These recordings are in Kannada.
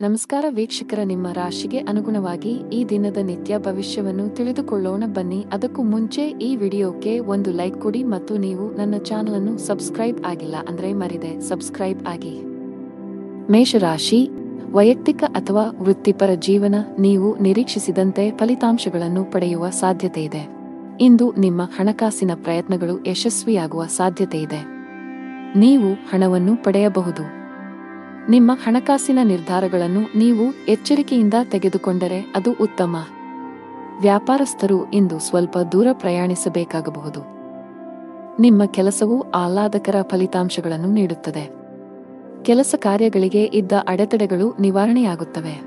ನಮಸ್ಕಾರ ವೀಕ್ಷಕರ, ನಿಮ್ಮ ರಾಶಿಗೆ ಅನುಗುಣವಾಗಿ ಈ ದಿನದ ನಿತ್ಯ ಭವಿಷ್ಯವನ್ನು ತಿಳಿದುಕೊಳ್ಳೋಣ ಬನ್ನಿ. ಅದಕ್ಕೂ ಮುಂಚೆ ಈ ವಿಡಿಯೋಕ್ಕೆ ಒಂದು ಲೈಕ್ ಕೊಡಿ ಮತ್ತು ನೀವು ನನ್ನ ಚಾನಲ್ ಅನ್ನು ಸಬ್ಸ್ಕ್ರೈಬ್ ಆಗಿಲ್ಲ ಅಂದ್ರೆ ಮರಿದೆ ಸಬ್ಸ್ಕ್ರೈಬ್ ಆಗಿ. ಮೇಷರಾಶಿ, ವೈಯಕ್ತಿಕ ಅಥವಾ ವೃತ್ತಿಪರ ಜೀವನ, ನೀವು ನಿರೀಕ್ಷಿಸಿದಂತೆ ಫಲಿತಾಂಶಗಳನ್ನು ಪಡೆಯುವ ಸಾಧ್ಯತೆ ಇದೆ. ಇಂದು ನಿಮ್ಮ ಹಣಕಾಸಿನ ಪ್ರಯತ್ನಗಳು ಯಶಸ್ವಿಯಾಗುವ ಸಾಧ್ಯತೆ ಇದೆ. ನೀವು ಹಣವನ್ನು ಪಡೆಯಬಹುದು. ನಿಮ್ಮ ಹಣಕಾಸಿನ ನಿರ್ಧಾರಗಳನ್ನು ನೀವು ಎಚ್ಚರಿಕೆಯಿಂದ ತೆಗೆದುಕೊಂಡರೆ ಅದು ಉತ್ತಮ. ವ್ಯಾಪಾರಸ್ಥರು ಇಂದು ಸ್ವಲ್ಪ ದೂರ ಪ್ರಯಾಣಿಸಬೇಕಾಗಬಹುದು. ನಿಮ್ಮ ಕೆಲಸವು ಆಹ್ಲಾದಕರ ಫಲಿತಾಂಶಗಳನ್ನು ನೀಡುತ್ತದೆ. ಕೆಲಸ ಕಾರ್ಯಗಳಿಗೆ ಇದ್ದ ಅಡೆತಡೆಗಳು ನಿವಾರಣೆಯಾಗುತ್ತವೆ.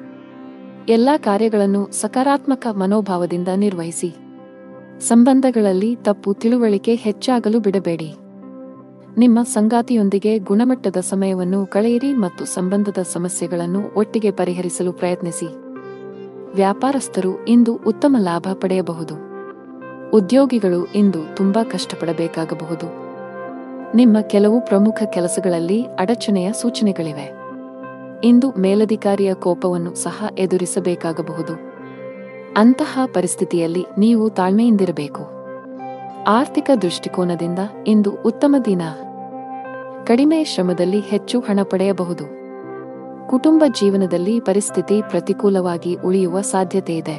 ಎಲ್ಲಾ ಕಾರ್ಯಗಳನ್ನು ಸಕಾರಾತ್ಮಕ ಮನೋಭಾವದಿಂದ ನಿರ್ವಹಿಸಿ. ಸಂಬಂಧಗಳಲ್ಲಿ ತಪ್ಪು ತಿಳುವಳಿಕೆ ಹೆಚ್ಚಾಗಲು ಬಿಡಬೇಡಿ. ನಿಮ್ಮ ಸಂಗಾತಿಯೊಂದಿಗೆ ಗುಣಮಟ್ಟದ ಸಮಯವನ್ನು ಕಳೆಯಿರಿ ಮತ್ತು ಸಂಬಂಧದ ಸಮಸ್ಯೆಗಳನ್ನು ಒಟ್ಟಿಗೆ ಪರಿಹರಿಸಲು ಪ್ರಯತ್ನಿಸಿ. ವ್ಯಾಪಾರಸ್ಥರು ಇಂದು ಉತ್ತಮ ಲಾಭ ಪಡೆಯಬಹುದು. ಉದ್ಯೋಗಿಗಳು ಇಂದು ತುಂಬಾ ಕಷ್ಟಪಡಬೇಕಾಗಬಹುದು. ನಿಮ್ಮ ಕೆಲವು ಪ್ರಮುಖ ಕೆಲಸಗಳಲ್ಲಿ ಅಡಚಣೆಯ ಸೂಚನೆಗಳಿವೆ. ಇಂದು ಮೇಲಧಿಕಾರಿಯ ಕೋಪವನ್ನು ಸಹ ಎದುರಿಸಬೇಕಾಗಬಹುದು. ಅಂತಹ ಪರಿಸ್ಥಿತಿಯಲ್ಲಿ ನೀವು ತಾಳ್ಮೆಯಿಂದಿರಬೇಕು. ಆರ್ಥಿಕ ದೃಷ್ಟಿಕೋನದಿಂದ ಇಂದು ಉತ್ತಮ ದಿನ. ಕಡಿಮೆ ಶ್ರಮದಲ್ಲಿ ಹೆಚ್ಚು ಹಣ ಪಡೆಯಬಹುದು. ಕುಟುಂಬ ಜೀವನದಲ್ಲಿ ಪರಿಸ್ಥಿತಿ ಪ್ರತಿಕೂಲವಾಗಿ ಉಳಿಯುವ ಸಾಧ್ಯತೆ ಇದೆ.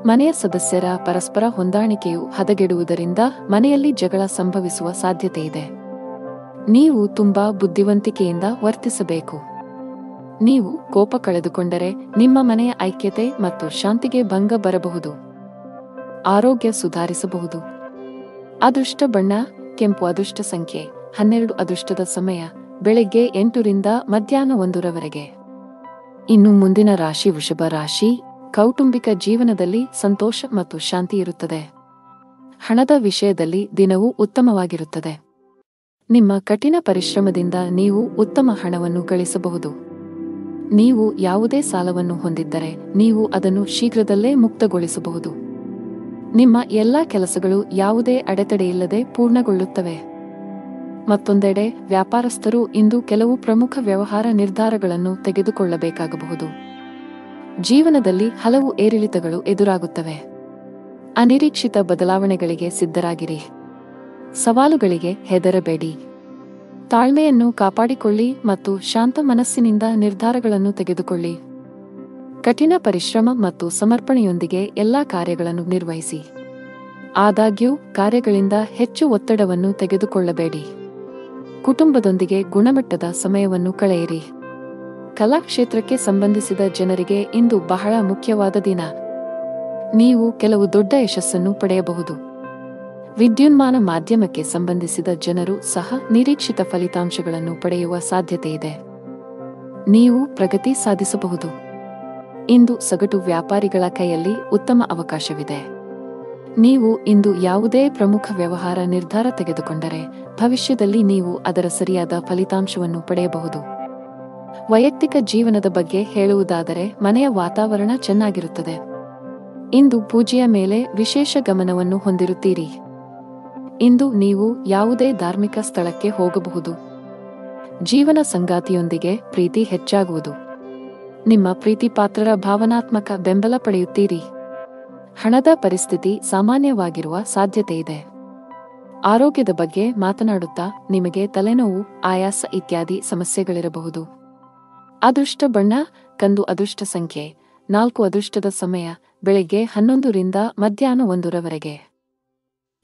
ಮನೆಯ ಸದಸ್ಯರ ಪರಸ್ಪರ ಹೊಂದಾಣಿಕೆಯು ಹದಗೆಡುವುದರಿಂದ ಮನೆಯಲ್ಲಿ ಜಗಳ ಸಂಭವಿಸುವ ಸಾಧ್ಯತೆ ಇದೆ. ನೀವು ತುಂಬಾ ಬುದ್ಧಿವಂತಿಕೆಯಿಂದ ವರ್ತಿಸಬೇಕು. ನೀವು ಕೋಪ ಕಳೆದುಕೊಂಡರೆ ನಿಮ್ಮ ಮನೆಯ ಐಕ್ಯತೆ ಮತ್ತು ಶಾಂತಿಗೆ ಭಂಗ ಬರಬಹುದು. ಆರೋಗ್ಯ ಸುಧಾರಿಸಬಹುದು. ಅದೃಷ್ಟ ಬಣ್ಣ ಕೆಂಪು. ಅದೃಷ್ಟ ಸಂಖ್ಯೆ 12. ಅದೃಷ್ಟದ ಸಮಯ ಬೆಳಗ್ಗೆ 8 ರಿಂದ ಮಧ್ಯಾಹ್ನ 1 ರವರೆಗೆ. ಇನ್ನು ಮುಂದಿನ ರಾಶಿ ವೃಷಭ ರಾಶಿ. ಕೌಟುಂಬಿಕ ಜೀವನದಲ್ಲಿ ಸಂತೋಷ ಮತ್ತು ಶಾಂತಿ ಇರುತ್ತದೆ. ಹಣದ ವಿಷಯದಲ್ಲಿ ದಿನವೂ ಉತ್ತಮವಾಗಿರುತ್ತದೆ. ನಿಮ್ಮ ಕಠಿಣ ಪರಿಶ್ರಮದಿಂದ ನೀವು ಉತ್ತಮ ಹಣವನ್ನು ಗಳಿಸಬಹುದು. ನೀವು ಯಾವುದೇ ಸಾಲವನ್ನು ಹೊಂದಿದ್ದರೆ ನೀವು ಅದನ್ನು ಶೀಘ್ರದಲ್ಲೇ ಮುಕ್ತಗೊಳಿಸಬಹುದು. ನಿಮ್ಮ ಎಲ್ಲಾ ಕೆಲಸಗಳು ಯಾವುದೇ ಅಡೆತಡೆಯಿಲ್ಲದೆ ಪೂರ್ಣಗೊಳ್ಳುತ್ತವೆ. ಮತ್ತೊಂದೆಡೆ ವ್ಯಾಪಾರಸ್ಥರು ಇಂದು ಕೆಲವು ಪ್ರಮುಖ ವ್ಯವಹಾರ ನಿರ್ಧಾರಗಳನ್ನು ತೆಗೆದುಕೊಳ್ಳಬೇಕಾಗಬಹುದು. ಜೀವನದಲ್ಲಿ ಹಲವು ಏರಿಳಿತಗಳು ಎದುರಾಗುತ್ತವೆ. ಅನಿರೀಕ್ಷಿತ ಬದಲಾವಣೆಗಳಿಗೆ ಸಿದ್ಧರಾಗಿರಿ. ಸವಾಲುಗಳಿಗೆ ಹೆದರಬೇಡಿ. ತಾಳ್ಮೆಯನ್ನು ಕಾಪಾಡಿಕೊಳ್ಳಿ ಮತ್ತು ಶಾಂತ ಮನಸ್ಸಿನಿಂದ ನಿರ್ಧಾರಗಳನ್ನು ತೆಗೆದುಕೊಳ್ಳಿ. ಕಠಿಣ ಪರಿಶ್ರಮ ಮತ್ತು ಸಮರ್ಪಣೆಯೊಂದಿಗೆ ಎಲ್ಲಾ ಕಾರ್ಯಗಳನ್ನು ನಿರ್ವಹಿಸಿ. ಆದಾಗ್ಯೂ ಕಾರ್ಯಗಳಿಂದ ಹೆಚ್ಚು ಒತ್ತಡವನ್ನು ತೆಗೆದುಕೊಳ್ಳಬೇಡಿ. ಕುಟುಂಬದೊಂದಿಗೆ ಗುಣಮಟ್ಟದ ಸಮಯವನ್ನು ಕಳೆಯಿರಿ. ಕಲಾ ಕ್ಷೇತ್ರಕ್ಕೆ ಸಂಬಂಧಿಸಿದ ಜನರಿಗೆ ಇಂದು ಬಹಳ ಮುಖ್ಯವಾದ ದಿನ. ನೀವು ಕೆಲವು ದೊಡ್ಡ ಯಶಸ್ಸನ್ನು ಪಡೆಯಬಹುದು. ವಿದ್ಯುನ್ಮಾನ ಮಾಧ್ಯಮಕ್ಕೆ ಸಂಬಂಧಿಸಿದ ಜನರು ಸಹ ನಿರೀಕ್ಷಿತ ಫಲಿತಾಂಶಗಳನ್ನು ಪಡೆಯುವ ಸಾಧ್ಯತೆಯಿದೆ. ನೀವು ಪ್ರಗತಿ ಸಾಧಿಸಬಹುದು. ಇಂದು ಸಗಟು ವ್ಯಾಪಾರಿಗಳ ಕೈಯಲ್ಲಿ ಉತ್ತಮ ಅವಕಾಶವಿದೆ. ನೀವು ಇಂದು ಯಾವುದೇ ಪ್ರಮುಖ ವ್ಯವಹಾರ ನಿರ್ಧಾರ ತೆಗೆದುಕೊಂಡರೆ ಭವಿಷ್ಯದಲ್ಲಿ ನೀವು ಅದರ ಸರಿಯಾದ ಫಲಿತಾಂಶವನ್ನು ಪಡೆಯಬಹುದು. ವೈಯಕ್ತಿಕ ಜೀವನದ ಬಗ್ಗೆ ಹೇಳುವುದಾದರೆ ಮನೆಯ ವಾತಾವರಣ ಚೆನ್ನಾಗಿರುತ್ತದೆ. ಇಂದು ಪೂಜೆಯ ಮೇಲೆ ವಿಶೇಷ ಗಮನವನ್ನು ಹೊಂದಿರುತ್ತೀರಿ. ಇಂದು ನೀವು ಯಾವುದೇ ಧಾರ್ಮಿಕ ಸ್ಥಳಕ್ಕೆ ಹೋಗಬಹುದು. ಜೀವನ ಸಂಗಾತಿಯೊಂದಿಗೆ ಪ್ರೀತಿ ಹೆಚ್ಚಾಗುವುದು. ನಿಮ್ಮ ಪ್ರೀತಿಪಾತ್ರರ ಭಾವನಾತ್ಮಕ ಬೆಂಬಲ ಪಡೆಯುತ್ತೀರಿ. ಹಣದ ಪರಿಸ್ಥಿತಿ ಸಾಮಾನ್ಯವಾಗಿರುವ ಸಾಧ್ಯತೆಯಿದೆ. ಆರೋಗ್ಯದ ಬಗ್ಗೆ ಮಾತನಾಡುತ್ತಾ ನಿಮಗೆ ತಲೆನೋವು, ಆಯಾಸ ಇತ್ಯಾದಿ ಸಮಸ್ಯೆಗಳಿರಬಹುದು. ಅದೃಷ್ಟ ಬಣ್ಣ ಕಂದು. ಅದೃಷ್ಟ ಸಂಖ್ಯೆ 4. ಅದೃಷ್ಟದ ಸಮಯ ಬೆಳಗ್ಗೆ 11 ರಿಂದ ಮಧ್ಯಾಹ್ನ 1 ರವರೆಗೆ.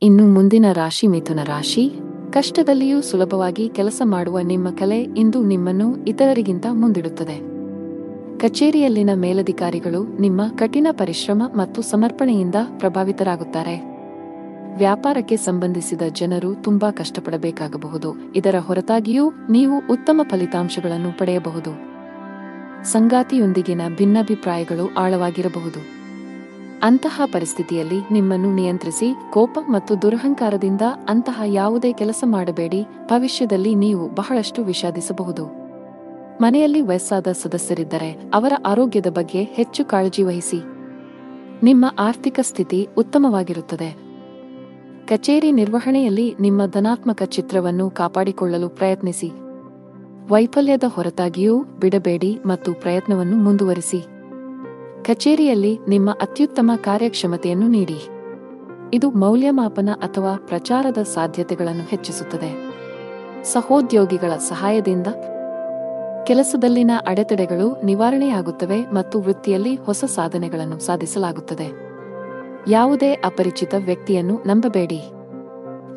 ಇನ್ನು ಮುಂದಿನ ರಾಶಿ ಮಿಥುನ ರಾಶಿ. ಕಷ್ಟದಲ್ಲಿಯೂ ಸುಲಭವಾಗಿ ಕೆಲಸ ಮಾಡುವ ನಿಮ್ಮ ಕಲೆ ಇಂದು ನಿಮ್ಮನ್ನು ಇತರರಿಗಿಂತ ಮುಂದಿಡುತ್ತದೆ. ಕಚೇರಿಯಲ್ಲಿನ ಮೇಲಧಿಕಾರಿಗಳು ನಿಮ್ಮ ಕಠಿಣ ಪರಿಶ್ರಮ ಮತ್ತು ಸಮರ್ಪಣೆಯಿಂದ ಪ್ರಭಾವಿತರಾಗುತ್ತಾರೆ. ವ್ಯಾಪಾರಕ್ಕೆ ಸಂಬಂಧಿಸಿದ ಜನರು ತುಂಬಾ ಕಷ್ಟಪಡಬೇಕಾಗಬಹುದು. ಇದರ ಹೊರತಾಗಿಯೂ ನೀವು ಉತ್ತಮ ಫಲಿತಾಂಶಗಳನ್ನು ಪಡೆಯಬಹುದು. ಸಂಗಾತಿಯೊಂದಿಗಿನ ಭಿನ್ನಾಭಿಪ್ರಾಯಗಳು ಆಳವಾಗಿರಬಹುದು. ಅಂತಹ ಪರಿಸ್ಥಿತಿಯಲ್ಲಿ ನಿಮ್ಮನ್ನು ನಿಯಂತ್ರಿಸಿ. ಕೋಪ ಮತ್ತು ದುರಹಂಕಾರದಿಂದ ಅಂತಹ ಯಾವುದೇ ಕೆಲಸ ಮಾಡಬೇಡಿ. ಭವಿಷ್ಯದಲ್ಲಿ ನೀವು ಬಹಳಷ್ಟು ವಿಷಾದಿಸಬಹುದು. ಮನೆಯಲ್ಲಿ ವಯಸ್ಸಾದ ಸದಸ್ಯರಿದ್ದರೆ ಅವರ ಆರೋಗ್ಯದ ಬಗ್ಗೆ ಹೆಚ್ಚು ಕಾಳಜಿ ವಹಿಸಿ. ನಿಮ್ಮ ಆರ್ಥಿಕ ಸ್ಥಿತಿ ಉತ್ತಮವಾಗಿರುತ್ತದೆ. ಕಚೇರಿ ನಿರ್ವಹಣೆಯಲ್ಲಿ ನಿಮ್ಮ ಧನಾತ್ಮಕ ಚಿತ್ರವನ್ನು ಕಾಪಾಡಿಕೊಳ್ಳಲು ಪ್ರಯತ್ನಿಸಿ. ವೈಫಲ್ಯದ ಹೊರತಾಗಿಯೂ ಬಿಡಬೇಡಿ ಮತ್ತು ಪ್ರಯತ್ನವನ್ನು ಮುಂದುವರಿಸಿ. ಕಚೇರಿಯಲ್ಲಿ ನಿಮ್ಮ ಅತ್ಯುತ್ತಮ ಕಾರ್ಯಕ್ಷಮತೆಯನ್ನು ನೀಡಿ. ಇದು ಮೌಲ್ಯಮಾಪನ ಅಥವಾ ಪ್ರಚಾರದ ಸಾಧ್ಯತೆಗಳನ್ನು ಹೆಚ್ಚಿಸುತ್ತದೆ. ಸಹೋದ್ಯೋಗಿಗಳ ಸಹಾಯದಿಂದ ಕೆಲಸದಲ್ಲಿನ ಅಡೆತಡೆಗಳು ನಿವಾರಣೆಯಾಗುತ್ತವೆ ಮತ್ತು ವೃತ್ತಿಯಲ್ಲಿ ಹೊಸ ಸಾಧನೆಗಳನ್ನು ಸಾಧಿಸಲಾಗುತ್ತದೆ. ಯಾವುದೇ ಅಪರಿಚಿತ ವ್ಯಕ್ತಿಯನ್ನು ನಂಬಬೇಡಿ.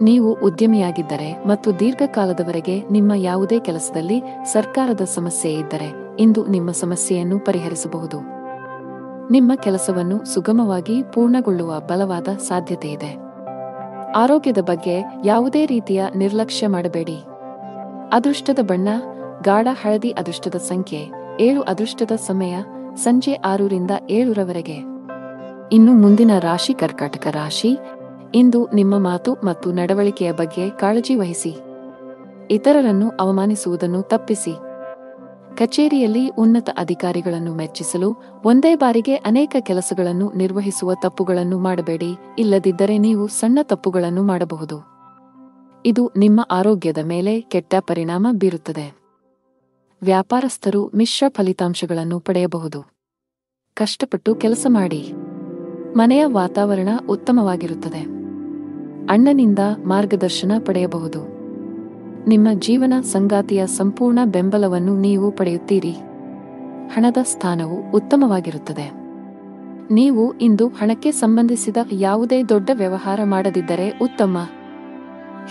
ನೀವು ಉದ್ಯಮಿಯಾಗಿದ್ದರೆ ಮತ್ತು ದೀರ್ಘಕಾಲದವರೆಗೆ ನಿಮ್ಮ ಯಾವುದೇ ಕೆಲಸದಲ್ಲಿ ಸರ್ಕಾರದ ಸಮಸ್ಯೆ ಇದ್ದರೆ ಇಂದು ನಿಮ್ಮ ಸಮಸ್ಯೆಯನ್ನು ಪರಿಹರಿಸಬಹುದು. ನಿಮ್ಮ ಕೆಲಸವನ್ನು ಸುಗಮವಾಗಿ ಪೂರ್ಣಗೊಳ್ಳುವ ಬಲವಾದ ಸಾಧ್ಯತೆಯಿದೆ. ಆರೋಗ್ಯದ ಬಗ್ಗೆ ಯಾವುದೇ ರೀತಿಯ ನಿರ್ಲಕ್ಷ್ಯ ಮಾಡಬೇಡಿ. ಅದೃಷ್ಟದ ಬಣ್ಣ ಗಾಢ ಹಳದಿ. ಅದೃಷ್ಟದ ಸಂಖ್ಯೆ 7. ಅದೃಷ್ಟದ ಸಮಯ ಸಂಜೆ 6 ರಿಂದ 7 ರವರೆಗೆ. ಇನ್ನು ಮುಂದಿನ ರಾಶಿ ಕರ್ಕಾಟಕ ರಾಶಿ. ಇಂದು ನಿಮ್ಮ ಮಾತು ಮತ್ತು ನಡವಳಿಕೆಯ ಬಗ್ಗೆ ಕಾಳಜಿ ವಹಿಸಿ. ಇತರರನ್ನು ಅವಮಾನಿಸುವುದನ್ನು ತಪ್ಪಿಸಿ. ಕಚೇರಿಯಲ್ಲಿ ಉನ್ನತ ಅಧಿಕಾರಿಗಳನ್ನು ಮೆಚ್ಚಿಸಲು ಒಂದೇ ಬಾರಿಗೆ ಅನೇಕ ಕೆಲಸಗಳನ್ನು ನಿರ್ವಹಿಸುವ ತಪ್ಪುಗಳನ್ನು ಮಾಡಬೇಡಿ, ಇಲ್ಲದಿದ್ದರೆ ನೀವು ಸಣ್ಣ ತಪ್ಪುಗಳನ್ನು ಮಾಡಬಹುದು. ಇದು ನಿಮ್ಮ ಆರೋಗ್ಯದ ಮೇಲೆ ಕೆಟ್ಟ ಪರಿಣಾಮ ಬೀರುತ್ತದೆ. ವ್ಯಾಪಾರಸ್ಥರು ಮಿಶ್ರ ಫಲಿತಾಂಶಗಳನ್ನು ಪಡೆಯಬಹುದು. ಕಷ್ಟಪಟ್ಟು ಕೆಲಸ ಮಾಡಿ. ಮನೆಯ ವಾತಾವರಣ ಉತ್ತಮವಾಗಿರುತ್ತದೆ. ಅಣ್ಣನಿಂದ ಮಾರ್ಗದರ್ಶನ ಪಡೆಯಬಹುದು. ನಿಮ್ಮ ಜೀವನ ಸಂಗಾತಿಯ ಸಂಪೂರ್ಣ ಬೆಂಬಲವನ್ನು ನೀವು ಪಡೆಯುತ್ತೀರಿ. ಹಣದ ಸ್ಥಾನವು ಉತ್ತಮವಾಗಿರುತ್ತದೆ. ನೀವು ಇಂದು ಹಣಕ್ಕೆ ಸಂಬಂಧಿಸಿದ ಯಾವುದೇ ದೊಡ್ಡ ವ್ಯವಹಾರ ಮಾಡದಿದ್ದರೆ ಉತ್ತಮ.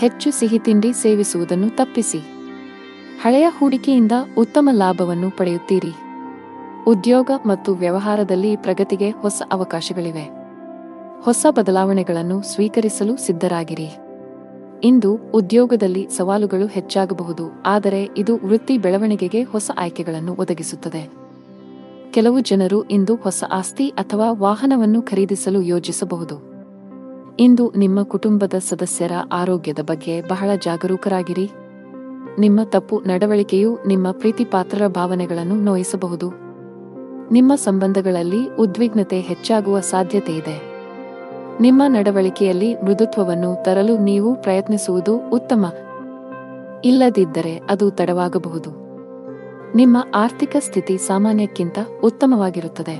ಹೆಚ್ಚು ಸಿಹಿತಿಂಡಿ ಸೇವಿಸುವುದನ್ನು ತಪ್ಪಿಸಿ. ಹಳೆಯ ಹೂಡಿಕೆಯಿಂದ ಉತ್ತಮ ಲಾಭವನ್ನು ಪಡೆಯುತ್ತೀರಿ. ಉದ್ಯೋಗ ಮತ್ತು ವ್ಯವಹಾರದಲ್ಲಿ ಪ್ರಗತಿಗೆ ಹೊಸ ಅವಕಾಶಗಳಿವೆ. ಹೊಸ ಬದಲಾವಣೆಗಳನ್ನು ಸ್ವೀಕರಿಸಲು ಸಿದ್ಧರಾಗಿರಿ. ಇಂದು ಉದ್ಯೋಗದಲ್ಲಿ ಸವಾಲುಗಳು ಹೆಚ್ಚಾಗಬಹುದು, ಆದರೆ ಇದು ವೃತ್ತಿ ಬೆಳವಣಿಗೆಗೆ ಹೊಸ ಆಯ್ಕೆಗಳನ್ನು ಒದಗಿಸುತ್ತದೆ. ಕೆಲವು ಜನರು ಇಂದು ಹೊಸ ಆಸ್ತಿ ಅಥವಾ ವಾಹನವನ್ನು ಖರೀದಿಸಲು ಯೋಜಿಸಬಹುದು. ಇಂದು ನಿಮ್ಮ ಕುಟುಂಬದ ಸದಸ್ಯರ ಆರೋಗ್ಯದ ಬಗ್ಗೆ ಬಹಳ ಜಾಗರೂಕರಾಗಿರಿ. ನಿಮ್ಮ ತಪ್ಪು ನಡವಳಿಕೆಯು ನಿಮ್ಮ ಪ್ರೀತಿಪಾತ್ರರ ಭಾವನೆಗಳನ್ನು ನೋಯಿಸಬಹುದು. ನಿಮ್ಮ ಸಂಬಂಧಗಳಲ್ಲಿ ಉದ್ವಿಗ್ನತೆ ಹೆಚ್ಚಾಗುವ ಸಾಧ್ಯತೆಯಿದೆ. ನಿಮ್ಮ ನಡವಳಿಕೆಯಲ್ಲಿ ಮೃದುತ್ವವನ್ನು ತರಲು ನೀವು ಪ್ರಯತ್ನಿಸುವುದು ಉತ್ತಮ. ಇಲ್ಲದಿದ್ದರೆ ಅದು ತಡವಾಗಬಹುದು. ನಿಮ್ಮ ಆರ್ಥಿಕ ಸ್ಥಿತಿ ಸಾಮಾನ್ಯಕ್ಕಿಂತ ಉತ್ತಮವಾಗಿರುತ್ತದೆ.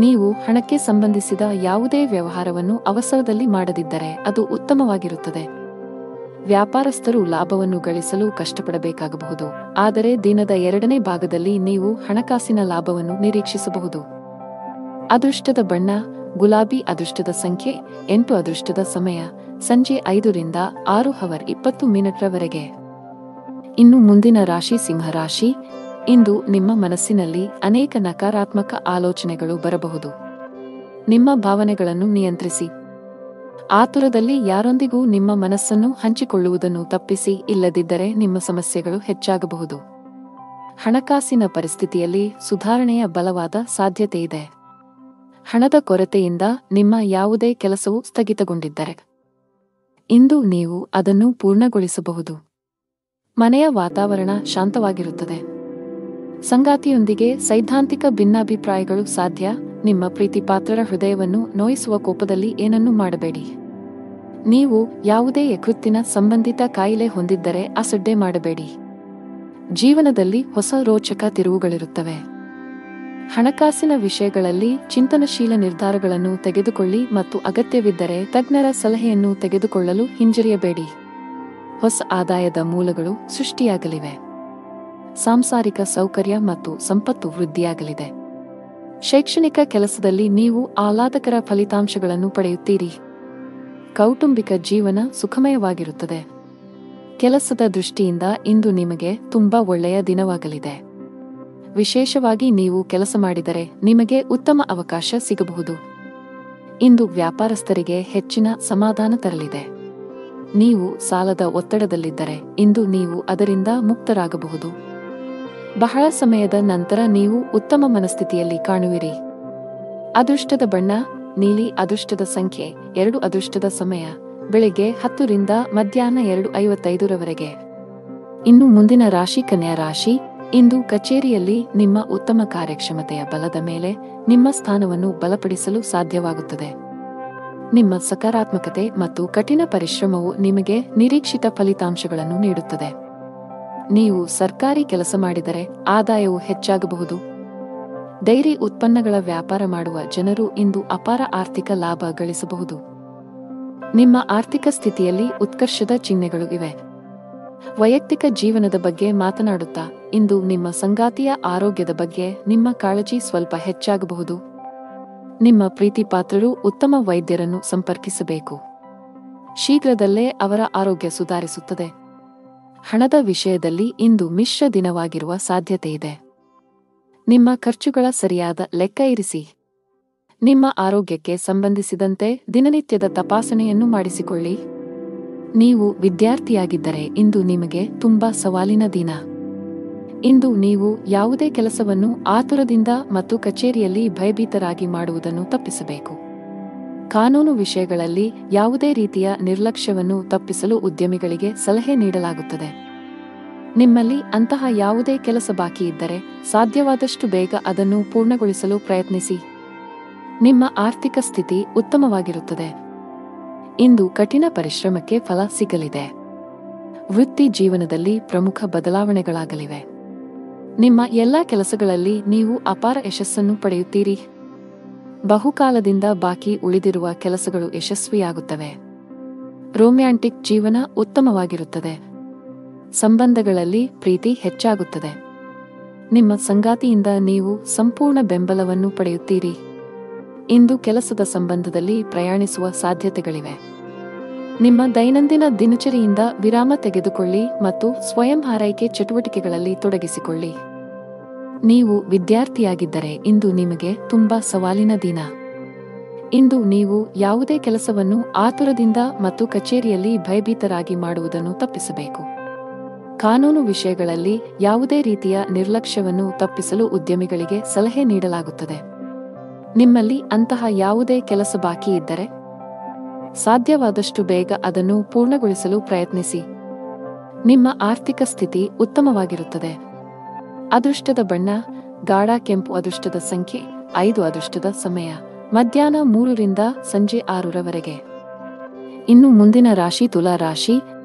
ನೀವು ಹಣಕ್ಕೆ ಸಂಬಂಧಿಸಿದ ಯಾವುದೇ ವ್ಯವಹಾರವನ್ನು ಅವಸರದಲ್ಲಿ ಮಾಡದಿದ್ದರೆ ಅದು ಉತ್ತಮವಾಗಿರುತ್ತದೆ. ವ್ಯಾಪಾರಸ್ಥರು ಲಾಭವನ್ನು ಗಳಿಸಲು ಕಷ್ಟಪಡಬೇಕಾಗಬಹುದು, ಆದರೆ ದಿನದ 2ನೇ ಭಾಗದಲ್ಲಿ ನೀವು ಹಣಕಾಸಿನ ಲಾಭವನ್ನು ನಿರೀಕ್ಷಿಸಬಹುದು. ಅದೃಷ್ಟದ ಬಣ್ಣ ಗುಲಾಬಿ. ಅದೃಷ್ಟದ ಸಂಖ್ಯೆ 8. ಅದೃಷ್ಟದ ಸಮಯ ಸಂಜೆ 5 ರಿಂದ 6:20 ರವರೆಗೆ. ಇನ್ನು ಮುಂದಿನ ರಾಶಿ ಸಿಂಹರಾಶಿ. ಇಂದು ನಿಮ್ಮ ಮನಸ್ಸಿನಲ್ಲಿ ಅನೇಕ ನಕಾರಾತ್ಮಕ ಆಲೋಚನೆಗಳು ಬರಬಹುದು. ನಿಮ್ಮ ಭಾವನೆಗಳನ್ನು ನಿಯಂತ್ರಿಸಿ. ಆತುರದಲ್ಲಿ ಯಾರೊಂದಿಗೂ ನಿಮ್ಮ ಮನಸ್ಸನ್ನು ಹಂಚಿಕೊಳ್ಳುವುದನ್ನು ತಪ್ಪಿಸಿ, ಇಲ್ಲದಿದ್ದರೆ ನಿಮ್ಮ ಸಮಸ್ಯೆಗಳು ಹೆಚ್ಚಾಗಬಹುದು. ಹಣಕಾಸಿನ ಪರಿಸ್ಥಿತಿಯಲ್ಲಿ ಸುಧಾರಣೆಯ ಬಲವಾದ ಸಾಧ್ಯತೆಯಿದೆ. ಹಣದ ಕೊರತೆಯಿಂದ ನಿಮ್ಮ ಯಾವುದೇ ಕೆಲಸವು ಸ್ಥಗಿತಗೊಂಡಿದ್ದರೆ ಇಂದು ನೀವು ಅದನ್ನು ಪೂರ್ಣಗೊಳಿಸಬಹುದು. ಮನೆಯ ವಾತಾವರಣ ಶಾಂತವಾಗಿರುತ್ತದೆ. ಸಂಗಾತಿಯೊಂದಿಗೆ ಸೈದ್ಧಾಂತಿಕ ಭಿನ್ನಾಭಿಪ್ರಾಯಗಳು ಸಾಧ್ಯ. ನಿಮ್ಮ ಪ್ರೀತಿಪಾತ್ರರ ಹೃದಯವನ್ನು ನೋಯಿಸುವ ಕೋಪದಲ್ಲಿ ಏನನ್ನೂ ಮಾಡಬೇಡಿ. ನೀವು ಯಾವುದೇ ಯಕೃತ್ತಿನ ಸಂಬಂಧಿತ ಕಾಯಿಲೆ ಹೊಂದಿದ್ದರೆ ಅಸಡ್ಡೆ ಮಾಡಬೇಡಿ. ಜೀವನದಲ್ಲಿ ಹೊಸ ರೋಚಕ ತಿರುವುಗಳಿರುತ್ತವೆ. ಹಣಕಾಸಿನ ವಿಷಯಗಳಲ್ಲಿ ಚಿಂತನಶೀಲ ನಿರ್ಧಾರಗಳನ್ನು ತೆಗೆದುಕೊಳ್ಳಿ ಮತ್ತು ಅಗತ್ಯವಿದ್ದರೆ ತಜ್ಞರ ಸಲಹೆಯನ್ನು ತೆಗೆದುಕೊಳ್ಳಲು ಹಿಂಜರಿಯಬೇಡಿ. ಹೊಸ ಆದಾಯದ ಮೂಲಗಳು ಸೃಷ್ಟಿಯಾಗಲಿವೆ. ಸಾಂಸಾರಿಕ ಸೌಕರ್ಯ ಮತ್ತು ಸಂಪತ್ತು ವೃದ್ಧಿಯಾಗಲಿದೆ. ಶೈಕ್ಷಣಿಕ ಕೆಲಸದಲ್ಲಿ ನೀವು ಆಹ್ಲಾದಕರ ಫಲಿತಾಂಶಗಳನ್ನು ಪಡೆಯುತ್ತೀರಿ. ಕೌಟುಂಬಿಕ ಜೀವನ ಸುಖಮಯವಾಗಿರುತ್ತದೆ. ಕೆಲಸದ ದೃಷ್ಟಿಯಿಂದ ಇಂದು ನಿಮಗೆ ತುಂಬಾ ಒಳ್ಳೆಯ ದಿನವಾಗಲಿದೆ. ವಿಶೇಷವಾಗಿ ನೀವು ಕೆಲಸ ಮಾಡಿದರೆ ನಿಮಗೆ ಉತ್ತಮ ಅವಕಾಶ ಸಿಗಬಹುದು. ಇಂದು ವ್ಯಾಪಾರಸ್ಥರಿಗೆ ಹೆಚ್ಚಿನ ಸಮಾಧಾನ ತರಲಿದೆ. ನೀವು ಸಾಲದ ಒತ್ತಡದಲ್ಲಿದ್ದರೆ ಇಂದು ನೀವು ಅದರಿಂದ ಮುಕ್ತರಾಗಬಹುದು. ಬಹಳ ಸಮಯದ ನಂತರ ನೀವು ಉತ್ತಮ ಮನಸ್ಥಿತಿಯಲ್ಲಿ ಕಾಣುವಿರಿ. ಅದೃಷ್ಟದ ಬಣ್ಣ ನೀಲಿ. ಅದೃಷ್ಟದ ಸಂಖ್ಯೆ 2. ಅದೃಷ್ಟದ ಸಮಯ ಬೆಳಿಗ್ಗೆ 10 ರಿಂದ ಮಧ್ಯಾಹ್ನ 2:55 ರವರೆಗೆ. ಇನ್ನು ಮುಂದಿನ ರಾಶಿ ಕನ್ಯಾ ರಾಶಿ. ಇಂದು ಕಚೇರಿಯಲ್ಲಿ ನಿಮ್ಮ ಉತ್ತಮ ಕಾರ್ಯಕ್ಷಮತೆಯ ಬಲದ ಮೇಲೆ ನಿಮ್ಮ ಸ್ಥಾನವನ್ನು ಬಲಪಡಿಸಲು ಸಾಧ್ಯವಾಗುತ್ತದೆ. ನಿಮ್ಮ ಸಕಾರಾತ್ಮಕತೆ ಮತ್ತು ಕಠಿಣ ಪರಿಶ್ರಮವು ನಿಮಗೆ ನಿರೀಕ್ಷಿತ ಫಲಿತಾಂಶಗಳನ್ನು ನೀಡುತ್ತದೆ. ನೀವು ಸರ್ಕಾರಿ ಕೆಲಸ ಮಾಡಿದರೆ ಆದಾಯವು ಹೆಚ್ಚಾಗಬಹುದು. ಡೈರಿ ಉತ್ಪನ್ನಗಳ ವ್ಯಾಪಾರ ಮಾಡುವ ಜನರು ಇಂದು ಅಪಾರ ಆರ್ಥಿಕ ಲಾಭ ಗಳಿಸಬಹುದು. ನಿಮ್ಮ ಆರ್ಥಿಕ ಸ್ಥಿತಿಯಲ್ಲಿ ಉತ್ಕರ್ಷದ ಚಿಹ್ನೆಗಳು ಇವೆ. ವೈಯಕ್ತಿಕ ಜೀವನದ ಬಗ್ಗೆ ಮಾತನಾಡುತ್ತಾ ಇಂದು ನಿಮ್ಮ ಸಂಗಾತಿಯ ಆರೋಗ್ಯದ ಬಗ್ಗೆ ನಿಮ್ಮ ಕಾಳಜಿ ಸ್ವಲ್ಪ ಹೆಚ್ಚಾಗಬಹುದು. ನಿಮ್ಮ ಪ್ರೀತಿಪಾತ್ರರು ಉತ್ತಮ ವೈದ್ಯರನ್ನು ಸಂಪರ್ಕಿಸಬೇಕು. ಶೀಘ್ರದಲ್ಲೇ ಅವರ ಆರೋಗ್ಯ ಸುಧಾರಿಸುತ್ತದೆ. ಹಣದ ವಿಷಯದಲ್ಲಿ ಇಂದು ಮಿಶ್ರ ದಿನವಾಗಿರುವ ಸಾಧ್ಯತೆಯಿದೆ. ನಿಮ್ಮ ಖರ್ಚುಗಳ ಸರಿಯಾದ ಲೆಕ್ಕ ಇರಿಸಿ. ನಿಮ್ಮ ಆರೋಗ್ಯಕ್ಕೆ ಸಂಬಂಧಿಸಿದಂತೆ ದಿನನಿತ್ಯದ ತಪಾಸಣೆಯನ್ನು ಮಾಡಿಸಿಕೊಳ್ಳಿ. ನೀವು ವಿದ್ಯಾರ್ಥಿಯಾಗಿದ್ದರೆ ಇಂದು ನಿಮಗೆ ತುಂಬಾ ಸವಾಲಿನ ದಿನ. ಇಂದು ನೀವು ಯಾವುದೇ ಕೆಲಸವನ್ನು ಆತುರದಿಂದ ಮತ್ತು ಕಚೇರಿಯಲ್ಲಿ ಭಯಭೀತರಾಗಿ ಮಾಡುವುದನ್ನು ತಪ್ಪಿಸಬೇಕು. ಕಾನೂನು ವಿಷಯಗಳಲ್ಲಿ ಯಾವುದೇ ರೀತಿಯ ನಿರ್ಲಕ್ಷ್ಯವನ್ನು ತಪ್ಪಿಸಲು ಉದ್ಯಮಿಗಳಿಗೆ ಸಲಹೆ ನೀಡಲಾಗುತ್ತದೆ. ನಿಮ್ಮಲ್ಲಿ ಅಂತಹ ಯಾವುದೇ ಕೆಲಸ ಬಾಕಿ ಇದ್ದರೆ ಸಾಧ್ಯವಾದಷ್ಟು ಬೇಗ ಅದನ್ನು ಪೂರ್ಣಗೊಳಿಸಲು ಪ್ರಯತ್ನಿಸಿ. ನಿಮ್ಮ ಆರ್ಥಿಕ ಸ್ಥಿತಿ ಉತ್ತಮವಾಗಿರುತ್ತದೆ. ಇಂದು ಕಠಿಣ ಪರಿಶ್ರಮಕ್ಕೆ ಫಲ ಸಿಗಲಿದೆ. ವೃತ್ತಿ ಜೀವನದಲ್ಲಿ ಪ್ರಮುಖ ಬದಲಾವಣೆಗಳಾಗಲಿವೆ. ನಿಮ್ಮ ಎಲ್ಲಾ ಕೆಲಸಗಳಲ್ಲಿ ನೀವು ಅಪಾರ ಯಶಸ್ಸನ್ನು ಪಡೆಯುತ್ತೀರಿ. ಬಹುಕಾಲದಿಂದ ಬಾಕಿ ಉಳಿದಿರುವ ಕೆಲಸಗಳು ಯಶಸ್ವಿಯಾಗುತ್ತವೆ. ರೊಮ್ಯಾಂಟಿಕ್ ಜೀವನ ಉತ್ತಮವಾಗಿರುತ್ತದೆ. ಸಂಬಂಧಗಳಲ್ಲಿ ಪ್ರೀತಿ ಹೆಚ್ಚಾಗುತ್ತದೆ. ನಿಮ್ಮ ಸಂಗಾತಿಯಿಂದ ನೀವು ಸಂಪೂರ್ಣ ಬೆಂಬಲವನ್ನು ಪಡೆಯುತ್ತೀರಿ. ಇಂದು ಕೆಲಸದ ಸಂಬಂಧದಲ್ಲಿ ಪ್ರಯಾಣಿಸುವ ಸಾಧ್ಯತೆಗಳಿವೆ. ನಿಮ್ಮ ದೈನಂದಿನ ದಿನಚರಿಯಿಂದ ವಿರಾಮ ತೆಗೆದುಕೊಳ್ಳಿ ಮತ್ತು ಸ್ವಯಂ ಆರೈಕೆ ಚಟುವಟಿಕೆಗಳಲ್ಲಿ ತೊಡಗಿಸಿಕೊಳ್ಳಿ. ನೀವು ವಿದ್ಯಾರ್ಥಿಯಾಗಿದ್ದರೆ ಇಂದು ನಿಮಗೆ ತುಂಬಾ ಸವಾಲಿನ ದಿನ. ಇಂದು ನೀವು ಯಾವುದೇ ಕೆಲಸವನ್ನು ಆತುರದಿಂದ ಮತ್ತು ಕಚೇರಿಯಲ್ಲಿ ಭಯಭೀತರಾಗಿ ಮಾಡುವುದನ್ನು ತಪ್ಪಿಸಬೇಕು. ಕಾನೂನು ವಿಷಯಗಳಲ್ಲಿ ಯಾವುದೇ ರೀತಿಯ ನಿರ್ಲಕ್ಷ್ಯವನ್ನು ತಪ್ಪಿಸಲು ಉದ್ಯಮಿಗಳಿಗೆ ಸಲಹೆ ನೀಡಲಾಗುತ್ತದೆ. ನಿಮ್ಮಲ್ಲಿ ಅಂತಹ ಯಾವುದೇ ಕೆಲಸ ಬಾಕಿ ಇದ್ದರೆ ಸಾಧ್ಯವಾದಷ್ಟು ಬೇಗ ಅದನ್ನು ಪೂರ್ಣಗೊಳಿಸಲು ಪ್ರಯತ್ನಿಸಿ. ನಿಮ್ಮ ಆರ್ಥಿಕ ಸ್ಥಿತಿ ಉತ್ತಮವಾಗಿರುತ್ತದೆ. ಅದೃಷ್ಟದ ಬಣ್ಣ ಗಾಢ ಕೆಂಪು. ಅದೃಷ್ಟದ ಸಂಖ್ಯೆ 5. ಅದೃಷ್ಟದ ಸಮಯ ಮಧ್ಯಾಹ್ನ 3 ರಿಂದ ಸಂಜೆ 6 ರವರೆಗೆ. ಇನ್ನು ಮುಂದಿನ ರಾಶಿ ತುಲಾ ರಾಶಿ.